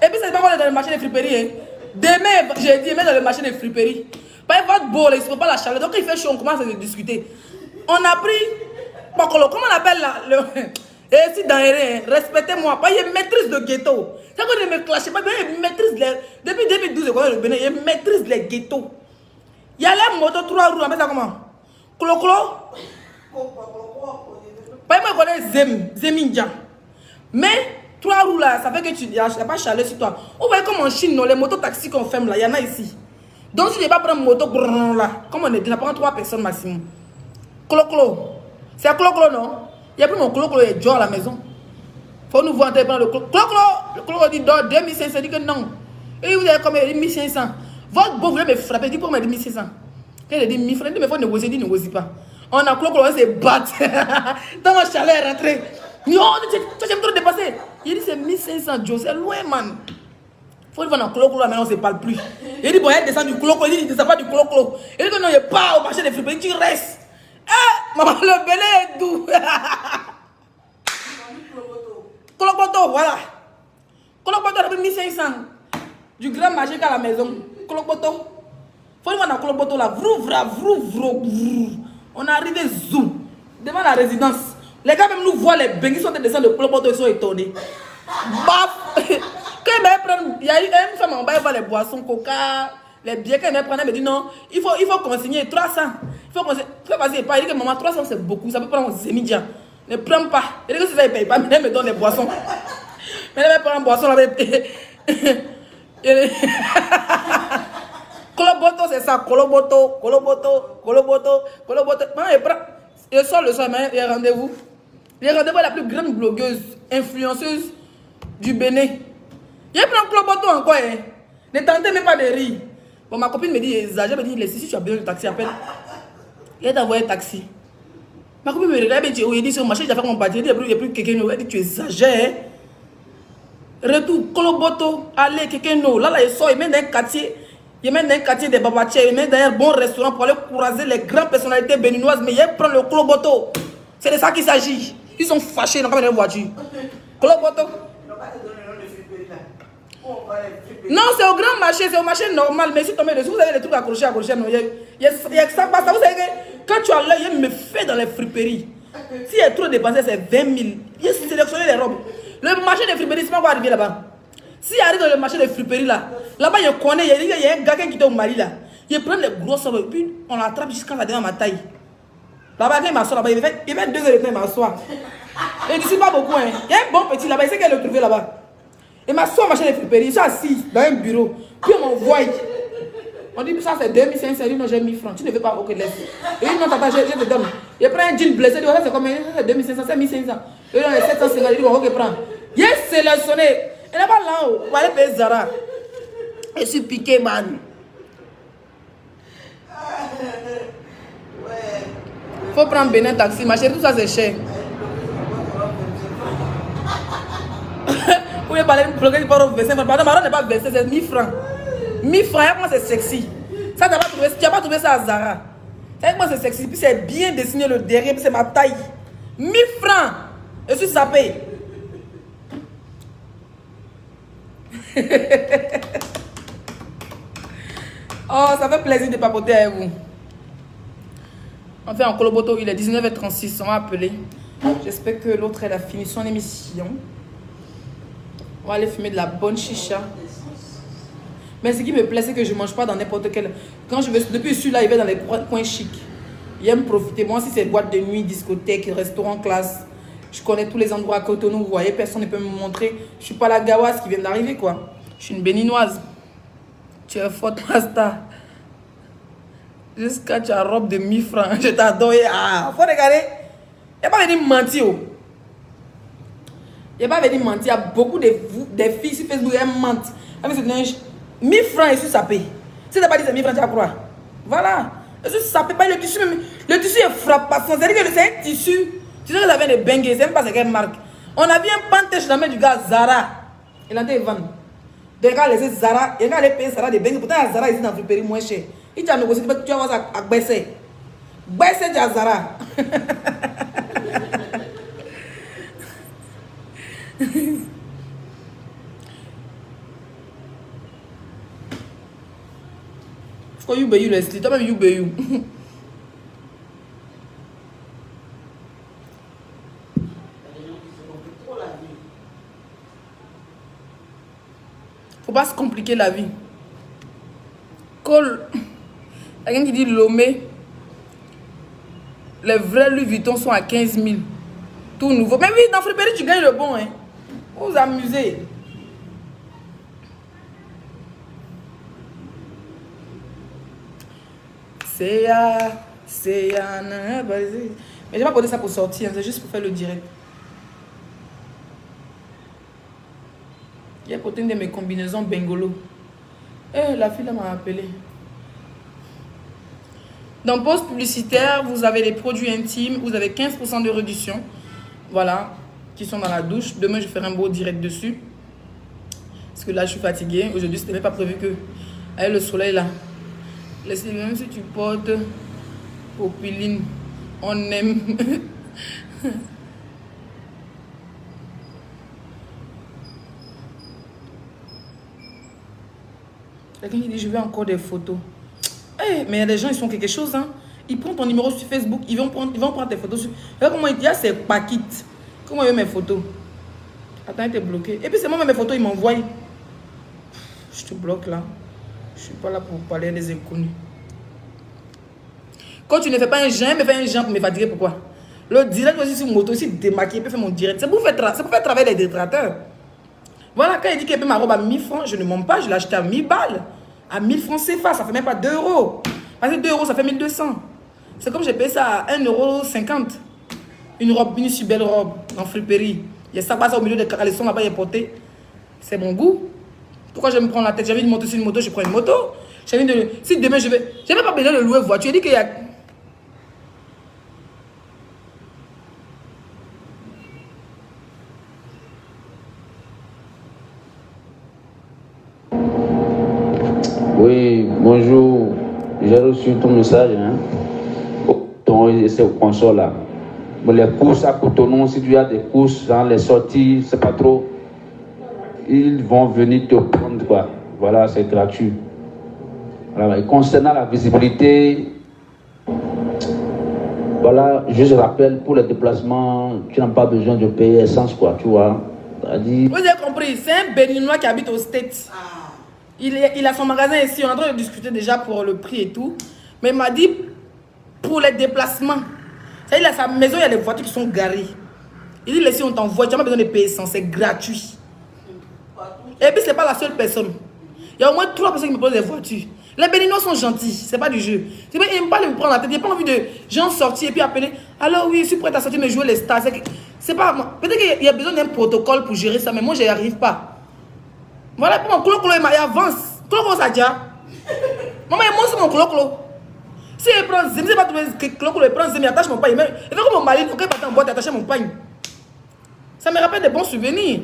Et puis c'est pas qu'on est dans le marché des friperies. Hein. Demain, j'ai dit, même dans le marché des friperies. Pas votre beau, il ne se peut pas la chaleur. Donc il fait chaud, on commence à discuter. On a pris. Comment on appelle là Et si dans rien, respectez-moi. Pas une maîtrise de ghetto. C'est qu'on ne me clashe pas, mais il maîtrise les... Depuis 2012, le Bénin, il maîtrise les ghettos. Il y a la moto 3 roues, on met ça comment? Clo-clo. Pas moi connais Zemindia. Mais 3 roues là, ça fait que tu n'as pas chaleur sur toi. On voit comme en Chine, non, les motos taxis qu'on ferme là, il y en a ici. Donc si tu ne vas pas prendre une moto là, comme on est déjà, prend 3 personnes maximum. Clo-clo. C'est un clo-clo, non? Il y a plus mon clo-clo et Joe à la maison. Faut nous voir prendre le clo-clo. Le clo-clo dit 2500, il dit que non. Et vous avez combien? Il dit 1500. Votre beau voulait me frapper, il dit pourquoi il dit 1500? Il dit 1000 francs, il dit mais il faut négocier, il dit négocie pas. On a clo-clo, on s'est battu. Dans ma chaleur est rentrée. Non, tu aimes trop dépasser. Il dit c'est 1500 Joe, c'est loin, man. Faut voir dans clo-clo, maintenant on ne se parle plus. Il dit bon, il descend du clo-clo, il dit il ne descend pas du clo-clo. Il dit que non, il n'est pas au marché des friperies, il dit tu restes. Eh, maman, le belé est doux. Coloboto, voilà. Coloboto, il a 1500. Du grand marché qu'à la maison. Coloboto. Faut voir dans Coloboto là. On est arrivé zoom. Devant la résidence. Les gars même nous voient les bengues qui sont descendus de Coloboto, ils sont étonnés. Baf. Quand il y a eu une femme en bas, il voit les boissons, coca, les billets qu'elle me prenait, elle me dit non, il faut consigner 300. Il faut consigner. Il dit que maman, 300 c'est beaucoup, ça peut prendre aux immédiats. Ne prends pas. Il dit que si ça ne paye pas, mais elle me donne les boissons. Mais elle me prend une boisson là. Coloboto, c'est ça. Coloboto. Il sort le soir, il y a rendez-vous. Il y a rendez-vous à la plus grande blogueuse, influenceuse du Bénin. Il prend Coloboto encore. Hein. Ne tentez même pas de rire. Bon, ma copine me dit, exagère, me dit, si tu as besoin de taxi, appelle. Il t'a envoyé un taxi. Ma copine me regarde et dit, il dit, sur le marché, j'ai fait mon bâtiment, il n'y a plus quelqu'un, elle dit, tu exagères. Retour, Coloboto, allez, quelqu'un, là, il sort, il met dans un quartier. Il met dans un quartier des babatiers, il met dans un bon restaurant pour aller croiser les grandes personnalités béninoises, mais il prend le Coloboto. C'est de ça qu'il s'agit. Ils sont fâchés, ils n'ont pas de voiture. Coloboto. Non, c'est au grand marché, c'est au marché normal, mais si tu tombes dessus, vous avez des trucs accrochés, non, il y a ça passe. Vous savez que quand tu as l'œil, il me fait dans les friperies. S'il y a trop dépensé, c'est 20 000. Il a sélectionné les robes. Le marché des friperies, c'est pas quoi arriver là-bas. S'il arrive dans le marché des friperies là-bas, il connaît, il y a un gars qui est au Mali là. Il prend les grosses robes, puis on l'attrape jusqu'à la dernière ma taille. Là-bas, quand il m'assoit là-bas, il fait 2 heures de temps, il m'assoit. Et il ne dit pas beaucoup, hein. Il y a un bon petit là-bas, il sait qu'elle le trouver là-bas. Il m'assoit au marché des friperies, il est assis dans un bureau. Puis on m'envoie. On dit ça c'est 2500, il dit non, j'ai 1000 francs. Tu ne veux pas, ok, laisse. Et il dit non, papa, je te donne. Il prend un jean blessé, il dit c'est combien? C'est 2500, c'est 1500. Il dit non, c'est 750, il dit bon, ok, prends. Il est sélectionné. Il n'est pas là-haut, on va aller payer Zara. Je suis piqué, man. Faut prendre Bénin taxi, ma chérie, tout ça c'est cher. Vous pouvez parler de bloquer par verser, mais pardon, Maron n'est pas versé, c'est 1000 francs. 1000 francs, comment c'est sexy. Ça, tu n'as pas trouvé ça à Zara. Comment c'est sexy, puis c'est bien dessiné le derrière, puis c'est ma taille. 1000 francs. Je suis sapé. Oh, ça fait plaisir de papoter avec vous. On fait en Coloboto, il est 19h36, on va appeler. J'espère que l'autre elle a fini son émission. On va aller fumer de la bonne chicha. Mais ce qui me plaît, c'est que je ne mange pas dans n'importe quel... Quand je vais... Depuis celui-là, il va dans les coins chics. Il aime profiter. Moi, si c'est boîte de nuit, discothèque, restaurant, classe, je connais tous les endroits à Cotonou. Vous voyez, personne ne peut me montrer. Je ne suis pas la gawasse qui vient d'arriver, quoi. Je suis une béninoise. Tu es forte, Rasta. Jusqu'à tu as robe de 1000 francs. Je t'adore. Ah, faut regarder. Il n'y a pas venu mentir. Il n'y a pas venu mentir. Il y a beaucoup de filles sur Facebook qui mentent. Avec ce linge, 1000 francs, je suis sapé. Si tu n'as pas dit c'est 1000 francs, tu vas croire. Voilà. Je suis sapé. Le tissu, le tissu est frappant. C'est-à-dire que c'est un tissu. Tu sais que ça vient de Bengue. Je ne sais même pas c'est quelle marque. On a vu un pantèche dans la main du gars Zara. Il a été vendu. Donc, il a laissé Zara. Il a payé Zara de Bengue. Pourtant, il y a Zara ici dans le prix moins cher. Il t'a négocié. Tu vas voir ça à baisser. Baisser de Zara. Faut you be you Leslie. Toi même you be you. Faut pas se compliquer la vie. Col. Quelqu'un qui dit Lomé. Les vrais Louis Vuitton sont à 15 000. Tout nouveau. Mais oui, dans Friperie, tu gagnes le bon. Hein. Vous vous amusez. C'est mais je vais pas poser ça pour sortir, hein, c'est juste pour faire le direct. Il y a côté une de mes combinaisons Bengolo. Eh, la fille m'a appelé. Dans pause publicitaire, vous avez les produits intimes, vous avez 15% de réduction. Voilà, qui sont dans la douche. Demain, je ferai un beau direct dessus. Parce que là, je suis fatiguée. Aujourd'hui, ce n'était même pas prévu que. Avec le soleil là. Laissez même si tu portes Popiline, on aime. Quelqu'un qui dit je veux encore des photos. Hey, mais les gens ils sont quelque chose hein. Ils prennent ton numéro sur Facebook, ils vont prendre tes photos sur. Regarde comment il dit c'est Paquite. Comment il veut mes photos? Attends, il était bloqué. Et puis c'est moi mes photos ils m'envoient. Je te bloque là. Je suis pas là pour parler des inconnus. Quand tu ne fais pas un jeun, mais fais un jeun pour me fatiguer, pourquoi? Le direct aussi sur moto, aussi démaquillé, peut faire mon direct. C'est pour faire travailler les détrateurs. Voilà, quand il dit qu'il peut ma robe à 1000 francs, je ne mens pas, je l'ai acheté à 1000 balles. À 1000 francs CFA, ça fait même pas 2 euros. Parce que 2 euros, ça fait 1200. C'est comme j'ai payé ça à 1,50 €. Une robe, une si belle robe, en friperie. Il y a ça passe au milieu des caleçons là-bas, il est porté. C'est mon goût. Pourquoi je me prends la tête? J'ai envie de monter sur une moto, je prends une moto. J'ai envie de... Si demain je vais... Je n'ai pas besoin de louer voiture. Il dit qu'il y a... Oui, bonjour. J'ai reçu ton message. Hein. Ton console là. Bon, les courses à Cotonou, si tu as des courses dans les sorties, c'est pas trop. Ils vont venir te prendre quoi. Voilà, c'est gratuit. Voilà. Et concernant la visibilité, voilà, je rappelle pour les déplacements, tu n'as pas besoin de payer essence quoi, tu vois. Vous avez compris, c'est un Béninois qui habite aux States. Il a son magasin ici, on est en train de discuter déjà pour le prix et tout. Mais il m'a dit, pour les déplacements, il a sa maison, il y a des voitures qui sont garées. Il dit, laissez, on t'envoie, tu n'as pas besoin de payer essence, c'est gratuit. Et puis, ce n'est pas la seule personne. Il y a au moins 3 personnes qui me posent des voitures. Les Béninois sont gentils, ce n'est pas du jeu. Ils n'aiment pas me prendre la tête, ils n'ont pas envie de gens sortir et puis appeler. Alors oui, je suis prête à sortir, mais jouer les stars. C'est pas moi. Peut-être qu'il y a besoin d'un protocole pour gérer ça, mais moi, je n'y arrive pas. Voilà, pour mon clo-clo, il avance. Clo-clo, ça tient. Maman, il monte sur mon clo-clo. Si il prend Zim, c'est pas tout le clo-clo, il prend Zim, il attache mon pagne. Il fait comme mon mari, quand il part en boîte, il attache mon pagne. Ça me rappelle des bons souvenirs.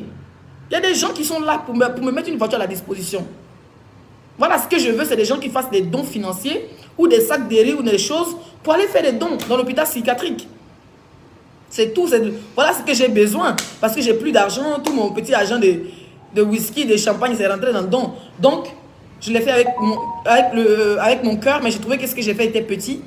Il y a des gens qui sont là pour me mettre une voiture à la disposition. Voilà, ce que je veux, c'est des gens qui fassent des dons financiers ou des sacs de riz ou des choses pour aller faire des dons dans l'hôpital psychiatrique. C'est tout. Voilà ce que j'ai besoin. Parce que j'ai plus d'argent. Tout mon petit argent de whisky, de champagne, c'est rentré dans le don. Donc, je l'ai fait avec mon cœur, mais j'ai trouvé que ce que j'ai fait était petit.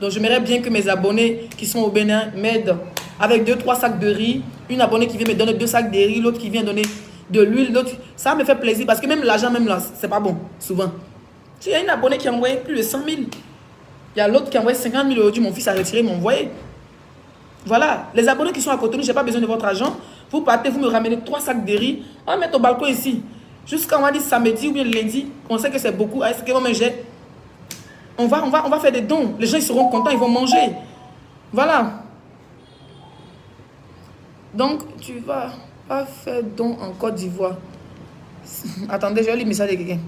Donc, j'aimerais bien que mes abonnés qui sont au Bénin m'aident avec 2-3 sacs de riz. Une abonnée qui vient me donner 2 sacs de riz, l'autre qui vient donner de l'huile, l'autre. Ça me fait plaisir parce que même l'argent, même là, c'est pas bon, souvent. Il y a une abonnée qui a envoyé plus de 100 000. Il y a l'autre qui a envoyé 50 000 euros. Mon fils a retiré, m'a envoyé. Voilà, les abonnés qui sont à Cotonou, je n'ai pas besoin de votre argent. Vous partez, vous me ramenez 3 sacs de riz. On va mettre au balcon ici. Jusqu'à on va dire samedi ou bien lundi. On sait que c'est beaucoup. Est-ce que on va faire des dons. Les gens ils seront contents, ils vont manger. Voilà. Donc, tu vas pas faire don en Côte d'Ivoire. Attendez, je vais lire le message de quelqu'un.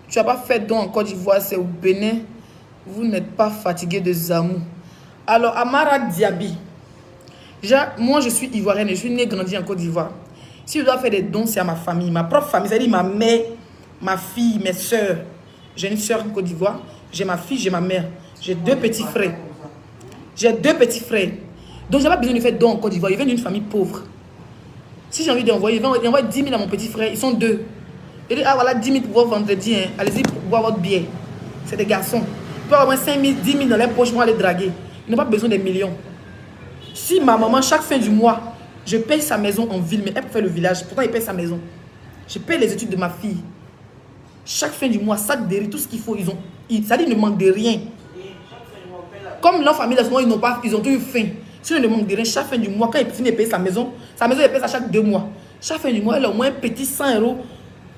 Tu n'as pas fait don en Côte d'Ivoire, c'est au Bénin. Vous n'êtes pas fatigué de Zamou. Alors, Amara Diaby. Moi, je suis ivoirienne et je suis née et grandie en Côte d'Ivoire. Si je dois faire des dons, c'est à ma famille. Ma propre famille, c'est-à-dire ma mère, ma fille, mes soeurs. J'ai une soeur en Côte d'Ivoire. J'ai ma fille, j'ai ma mère. J'ai 2 petits frères. J'ai 2 petits frères. Donc, je n'ai pas besoin de faire don en Côte d'Ivoire. Ils viennent d'une famille pauvre. Si j'ai envie d'envoyer, il envoie 10 000 à mon petit frère. Ils sont 2. Il dit, ah voilà, 10 000 pour votre vendredi. Hein. Allez-y pour boire votre bière. C'est des garçons. Ils peuvent avoir 5 000, 10 000 dans les poches pour aller draguer. Ils n'ont pas besoin des millions. Si ma maman, chaque fin du mois, je paye sa maison en ville, mais elle peut faire le village. Pourtant, il paye sa maison. Je paye les études de ma fille. Chaque fin du mois, sac de riz, tout ce qu'il faut, ça dit, il ne manque de rien. Comme leur famille, ils ont toujours faim. Si on ne manque de rien, chaque fin du mois, quand il finit de payer sa maison, il paye ça chaque 2 mois. Chaque fin du mois, elle a au moins un petit 100 €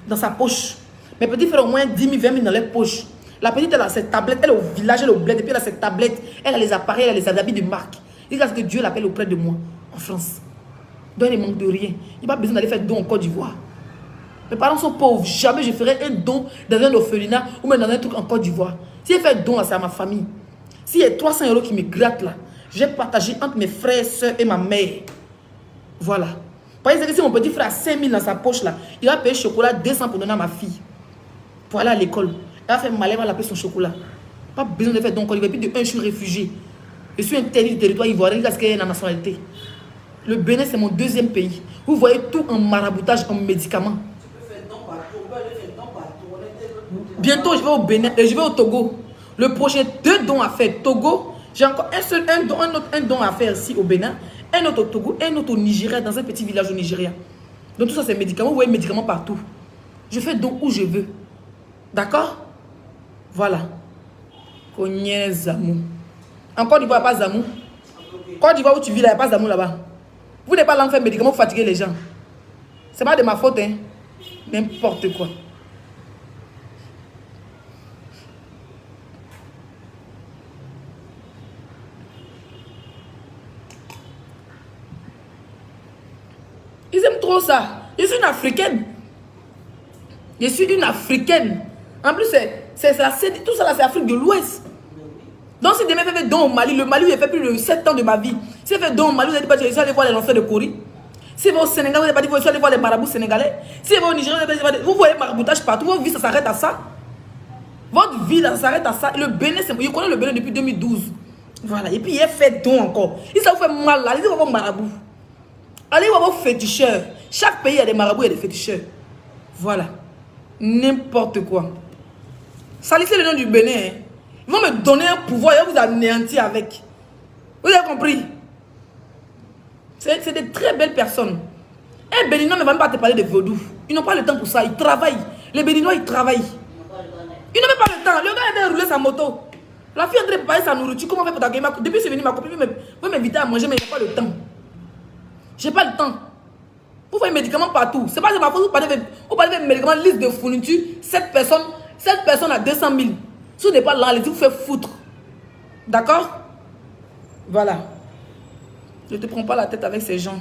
dans sa poche. Mes petits frères ont au moins 10 000, 20 000 dans leur poche. La petite, elle a cette tablette, elle est au village, elle est au bled, et puis elle a cette tablette, elle a les appareils, elle a les habits de marque. Jusqu'à ce que Dieu l'appelle auprès de moi, en France. Donc il ne manque de rien. Il n'y a pas besoin d'aller faire don en Côte d'Ivoire. Mes parents sont pauvres. Jamais je ferai un don dans un orphelinat ou même dans un truc en Côte d'Ivoire. Si je fais un don, c'est à ma famille. S'il y a 300 € qui me grattent là, je vais partager entre mes frères, soeurs et ma mère. Voilà. Par exemple, si mon petit frère a 5 000 dans sa poche là, il va payer chocolat 200 pour donner à ma fille. Pour aller à l'école. Elle va faire mal, elle va l'appeler son chocolat. Pas besoin de faire don. Il va plus de je suis réfugié. Je suis interdit du territoire ivoirien parce qu'il y a la nationalité. Le Bénin, c'est mon 2e pays. Vous voyez tout en maraboutage, en médicaments. Bientôt, je vais au Bénin et je vais au Togo. Le prochain 2 dons à faire. Togo, j'ai encore un don à faire ici au Bénin, un autre au Togo, un autre au Nigeria, dans un petit village au Nigeria. Donc tout ça, c'est médicaments. Vous voyez médicaments partout. Je fais don où je veux. D'accord? Voilà. Cogné Zamou. En Côte d'Ivoire, il n'y a pas Zamou. Côte d'Ivoire où tu vis, là, il n'y a pas Zamou là-bas. Vous n'êtes pas là en fait médicaments pour fatiguer les gens. C'est pas de ma faute, hein. N'importe quoi. Ils aiment trop ça. Je suis une Africaine. Je suis une Africaine. En plus, tout ça là, c'est Afrique de l'Ouest. Donc, si demain, je fais don au Mali, le Mali, il fait plus de 7 ans de ma vie. Si je fais don au Mali, vous n'allez pas dire, allez voir les lanceurs de Corée. Si vous allez au Sénégal, vous n'allez pas dire, allez voir les marabouts sénégalais. Si vous allez au Nigeria, vous n'allez pas dire, vous voyez maraboutage partout. Votre vie, ça s'arrête à ça. Votre vie, ça s'arrête à ça. Le Bénin, je connais le Bénin depuis 2012. Voilà. Et puis, il fait don encore. Si ça vous fait mal, allez voir vos marabouts. Allez voir vos féticheurs. Chaque pays a des marabouts et des féticheurs. Voilà. N'importe quoi. Salissez le nom du Bénin. Hein. Ils vont me donner un pouvoir et vous anéantir avec. Vous avez compris? C'est des très belles personnes. Un Béninois ne va même pas te parler de vaudou. Ils n'ont pas le temps pour ça. Ils travaillent. Les Béninois, ils travaillent. Ils n'ont même pas le temps. Le gars est en train de rouler sa moto. La fille est en train de préparer sa nourriture. Comment on fait pour ta gueule? Depuis que c'est venu, ma copine veut m'inviter à manger, mais il n'y a pas le temps. J'ai pas le temps. Vous voyez les médicaments partout. C'est pas de ma faute. Vous parlez de médicaments, liste de fourniture. 7 personnes à 200 000. Si vous n'êtes pas là, allez vous faire foutre. D'accord? Voilà. Ne te prends pas la tête avec ces gens.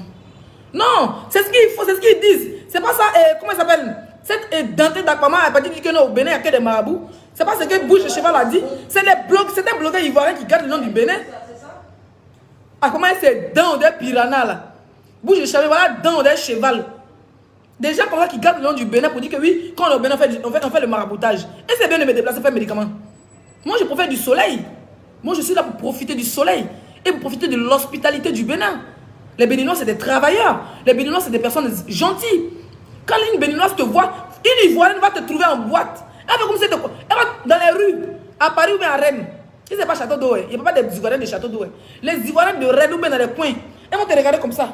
Non, c'est ce qu'il faut, c'est ce qu'ils disent. C'est pas ça, comment ça s'appelle? Cette dentée d'Aquaman a pas dit que non, au Bénin, il n'y a que des marabouts. C'est pas ce que Bouche de Cheval a dit. C'est un blogueur ivoirien qui garde le nom du Bénin. Ah, comment c'est dents des piranhas là? Bouche de Cheval, voilà, dents des cheval. Des gens comme ça qui gardent le nom du Bénin pour dire que oui, quand on est au Bénin, on fait le maraboutage. Et c'est bien de me déplacer faire médicaments. Moi, je profite du soleil. Moi, je suis là pour profiter du soleil et pour profiter de l'hospitalité du Bénin. Les Béninois, c'est des travailleurs. Les Béninois, c'est des personnes gentilles. Quand une Béninoise te voit, une Ivoirienne va te trouver en boîte. Elle va comme ça, elle va dans les rues, à Paris ou bien à Rennes. Si ce n'est pas Château d'Eau, il n'y a pas des Ivoiriens de Château d'Eau. Les Ivoiriens de Rennes ou bien dans les coins, elles vont te regarder comme ça.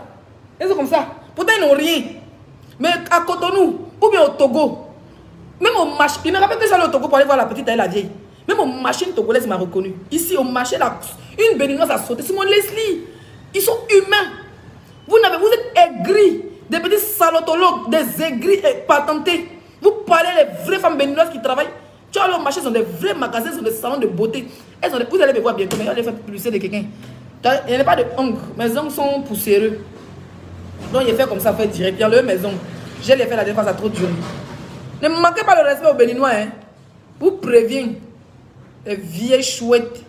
Elles sont comme ça. Pourtant, ils n'ont rien. Mais à Cotonou, ou bien au Togo, même au marché, il me rappelle que j'allais au Togo pour aller voir la petite et la vieille. Même au marché, une Togolaise m'a reconnu. Ici, au marché, là, une Béninoise a sauté. C'est mon Leslie. Ils sont humains. Vous êtes aigris. Des petits salotologues, des aigris et patentés. Vous parlez les vraies femmes béninoises qui travaillent. Tu vas aller au marché, ils ont des vrais magasins, ils ont des salons de beauté. Vous allez me voir bientôt, mais ils vont faire publicité de quelqu'un. Il n'y a pas de ongles. Mes ongles sont poussiéreux. Donc, il fait comme ça, fait direct. Il y a mes ongles. Je les fait la défense à trop de jeunes. Ne manquez pas le respect aux Béninois. Hein. Vous préviens. Les vieilles chouettes.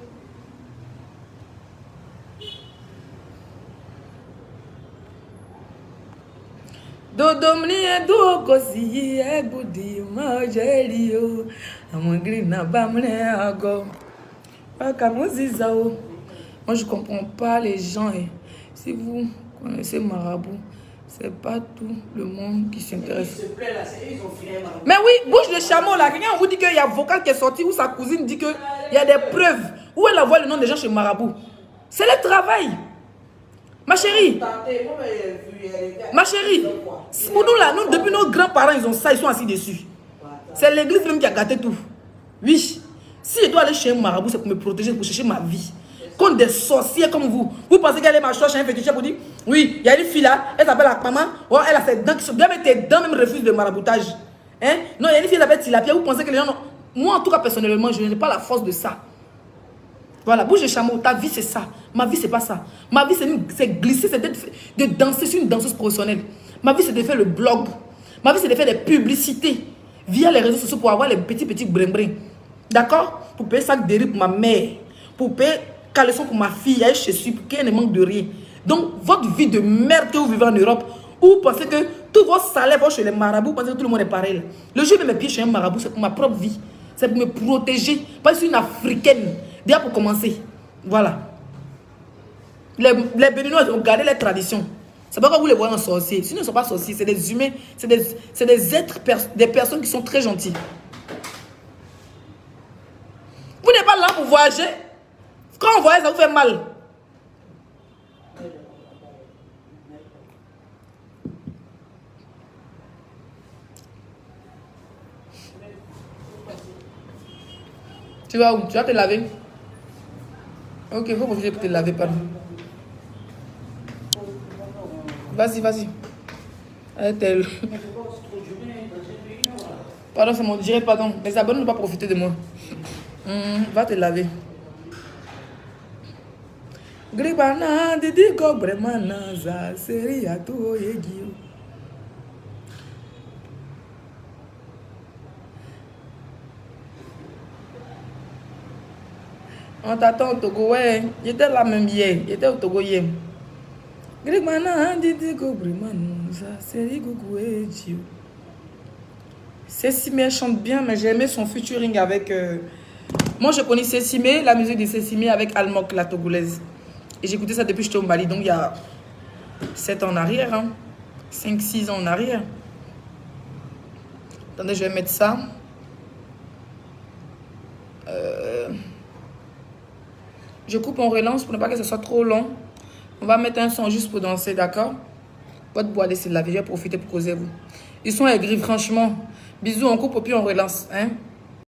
Dodomni edo kosi egudi majerio amangri na bamne ago pakamozizao. Moi je comprends pas les gens. Hein. Si vous connaissez Marabout, c'est pas tout le monde qui s'intéresse. Mais oui, bouche de chameau là, quelqu'un vous dit qu'il y a un vocal qui est sorti où sa cousine dit qu'il y a des preuves. Où elle a vu le nom des gens chez Marabout. C'est le travail. Mais Ma chérie. Ma chérie. Pour nous là, nous, depuis nos grands-parents, ils ont ça, ils sont assis dessus. C'est l'église même qui a gâté tout. Oui. Si je dois aller chez un marabout, c'est pour me protéger, pour chercher ma vie. Contre des sorciers comme vous. Vous pensez qu'elle est ma choche, un féticheur pour dire, oui, il y a une fille là, elle s'appelle Akpama, oh, elle a ses dents qui sont bien, mais tes dents même refusent le maraboutage. Hein? Non, il y a une fille qui s'appelle Tilapia, vous pensez que les gens... Moi, en tout cas, personnellement, je n'ai pas la force de ça. Voilà, bouge de chameau, ta vie c'est ça. Ma vie c'est pas ça. Ma vie c'est glisser, c'est de danser. Je suis une danseuse professionnelle. Ma vie c'est de faire le blog. Ma vie c'est de faire des publicités via les réseaux sociaux pour avoir les petits brin-brin. D'accord? Pour payer sac de riz pour ma mère. Pour payer caleçon pour ma fille. Je suis pour qu'elle ne manque de rien. Donc, votre vie de merde que vous vivez en Europe, où vous pensez que tous vos salaires vont chez les marabouts, vous pensez que tout le monde est pareil. Le jour où je mets mes pieds chez un marabout, c'est pour ma propre vie. C'est pour me protéger. Parce que je suis une africaine. Déjà pour commencer. Voilà. Les Béninois ont gardé les traditions. C'est pas comme vous les voyez en sorciers. Sinon, ils ne sont pas sorciers. C'est des humains. C'est des êtres, des personnes qui sont très gentilles. Vous n'êtes pas là pour voyager. Quand on voyage, ça vous fait mal. Tu vas où? Tu vas te laver? Ok, il faut profiter pour te laver, pardon. Vas-y, vas-y. Pardon, c'est mon direct, pardon. Les abonnés ne vont pas profiter de moi. Va te laver. Gribana, Didi Gobremana, Seria, tout Yegio. On t'attend au Togo, ouais. J'étais là même hier. J'étais au Togo hier. Cécimé chante bien, mais j'ai aimé son featuring avec... Moi, je connais Cécimé, la musique de Cécimé avec Almok, la Togolaise. Et j'écoutais ça depuis que j'étais au Mali, donc il y a 7 ans en arrière. Hein. 5-6 ans en arrière. Attendez, je vais mettre ça. Je coupe en relance pour ne pas que ce soit trop long. On va mettre un son juste pour danser, d'accord? Votre bois laisser la vie, je vais profiter pour causer vous. Ils sont aigris, franchement. Bisous, on coupe et puis on relance. Hein?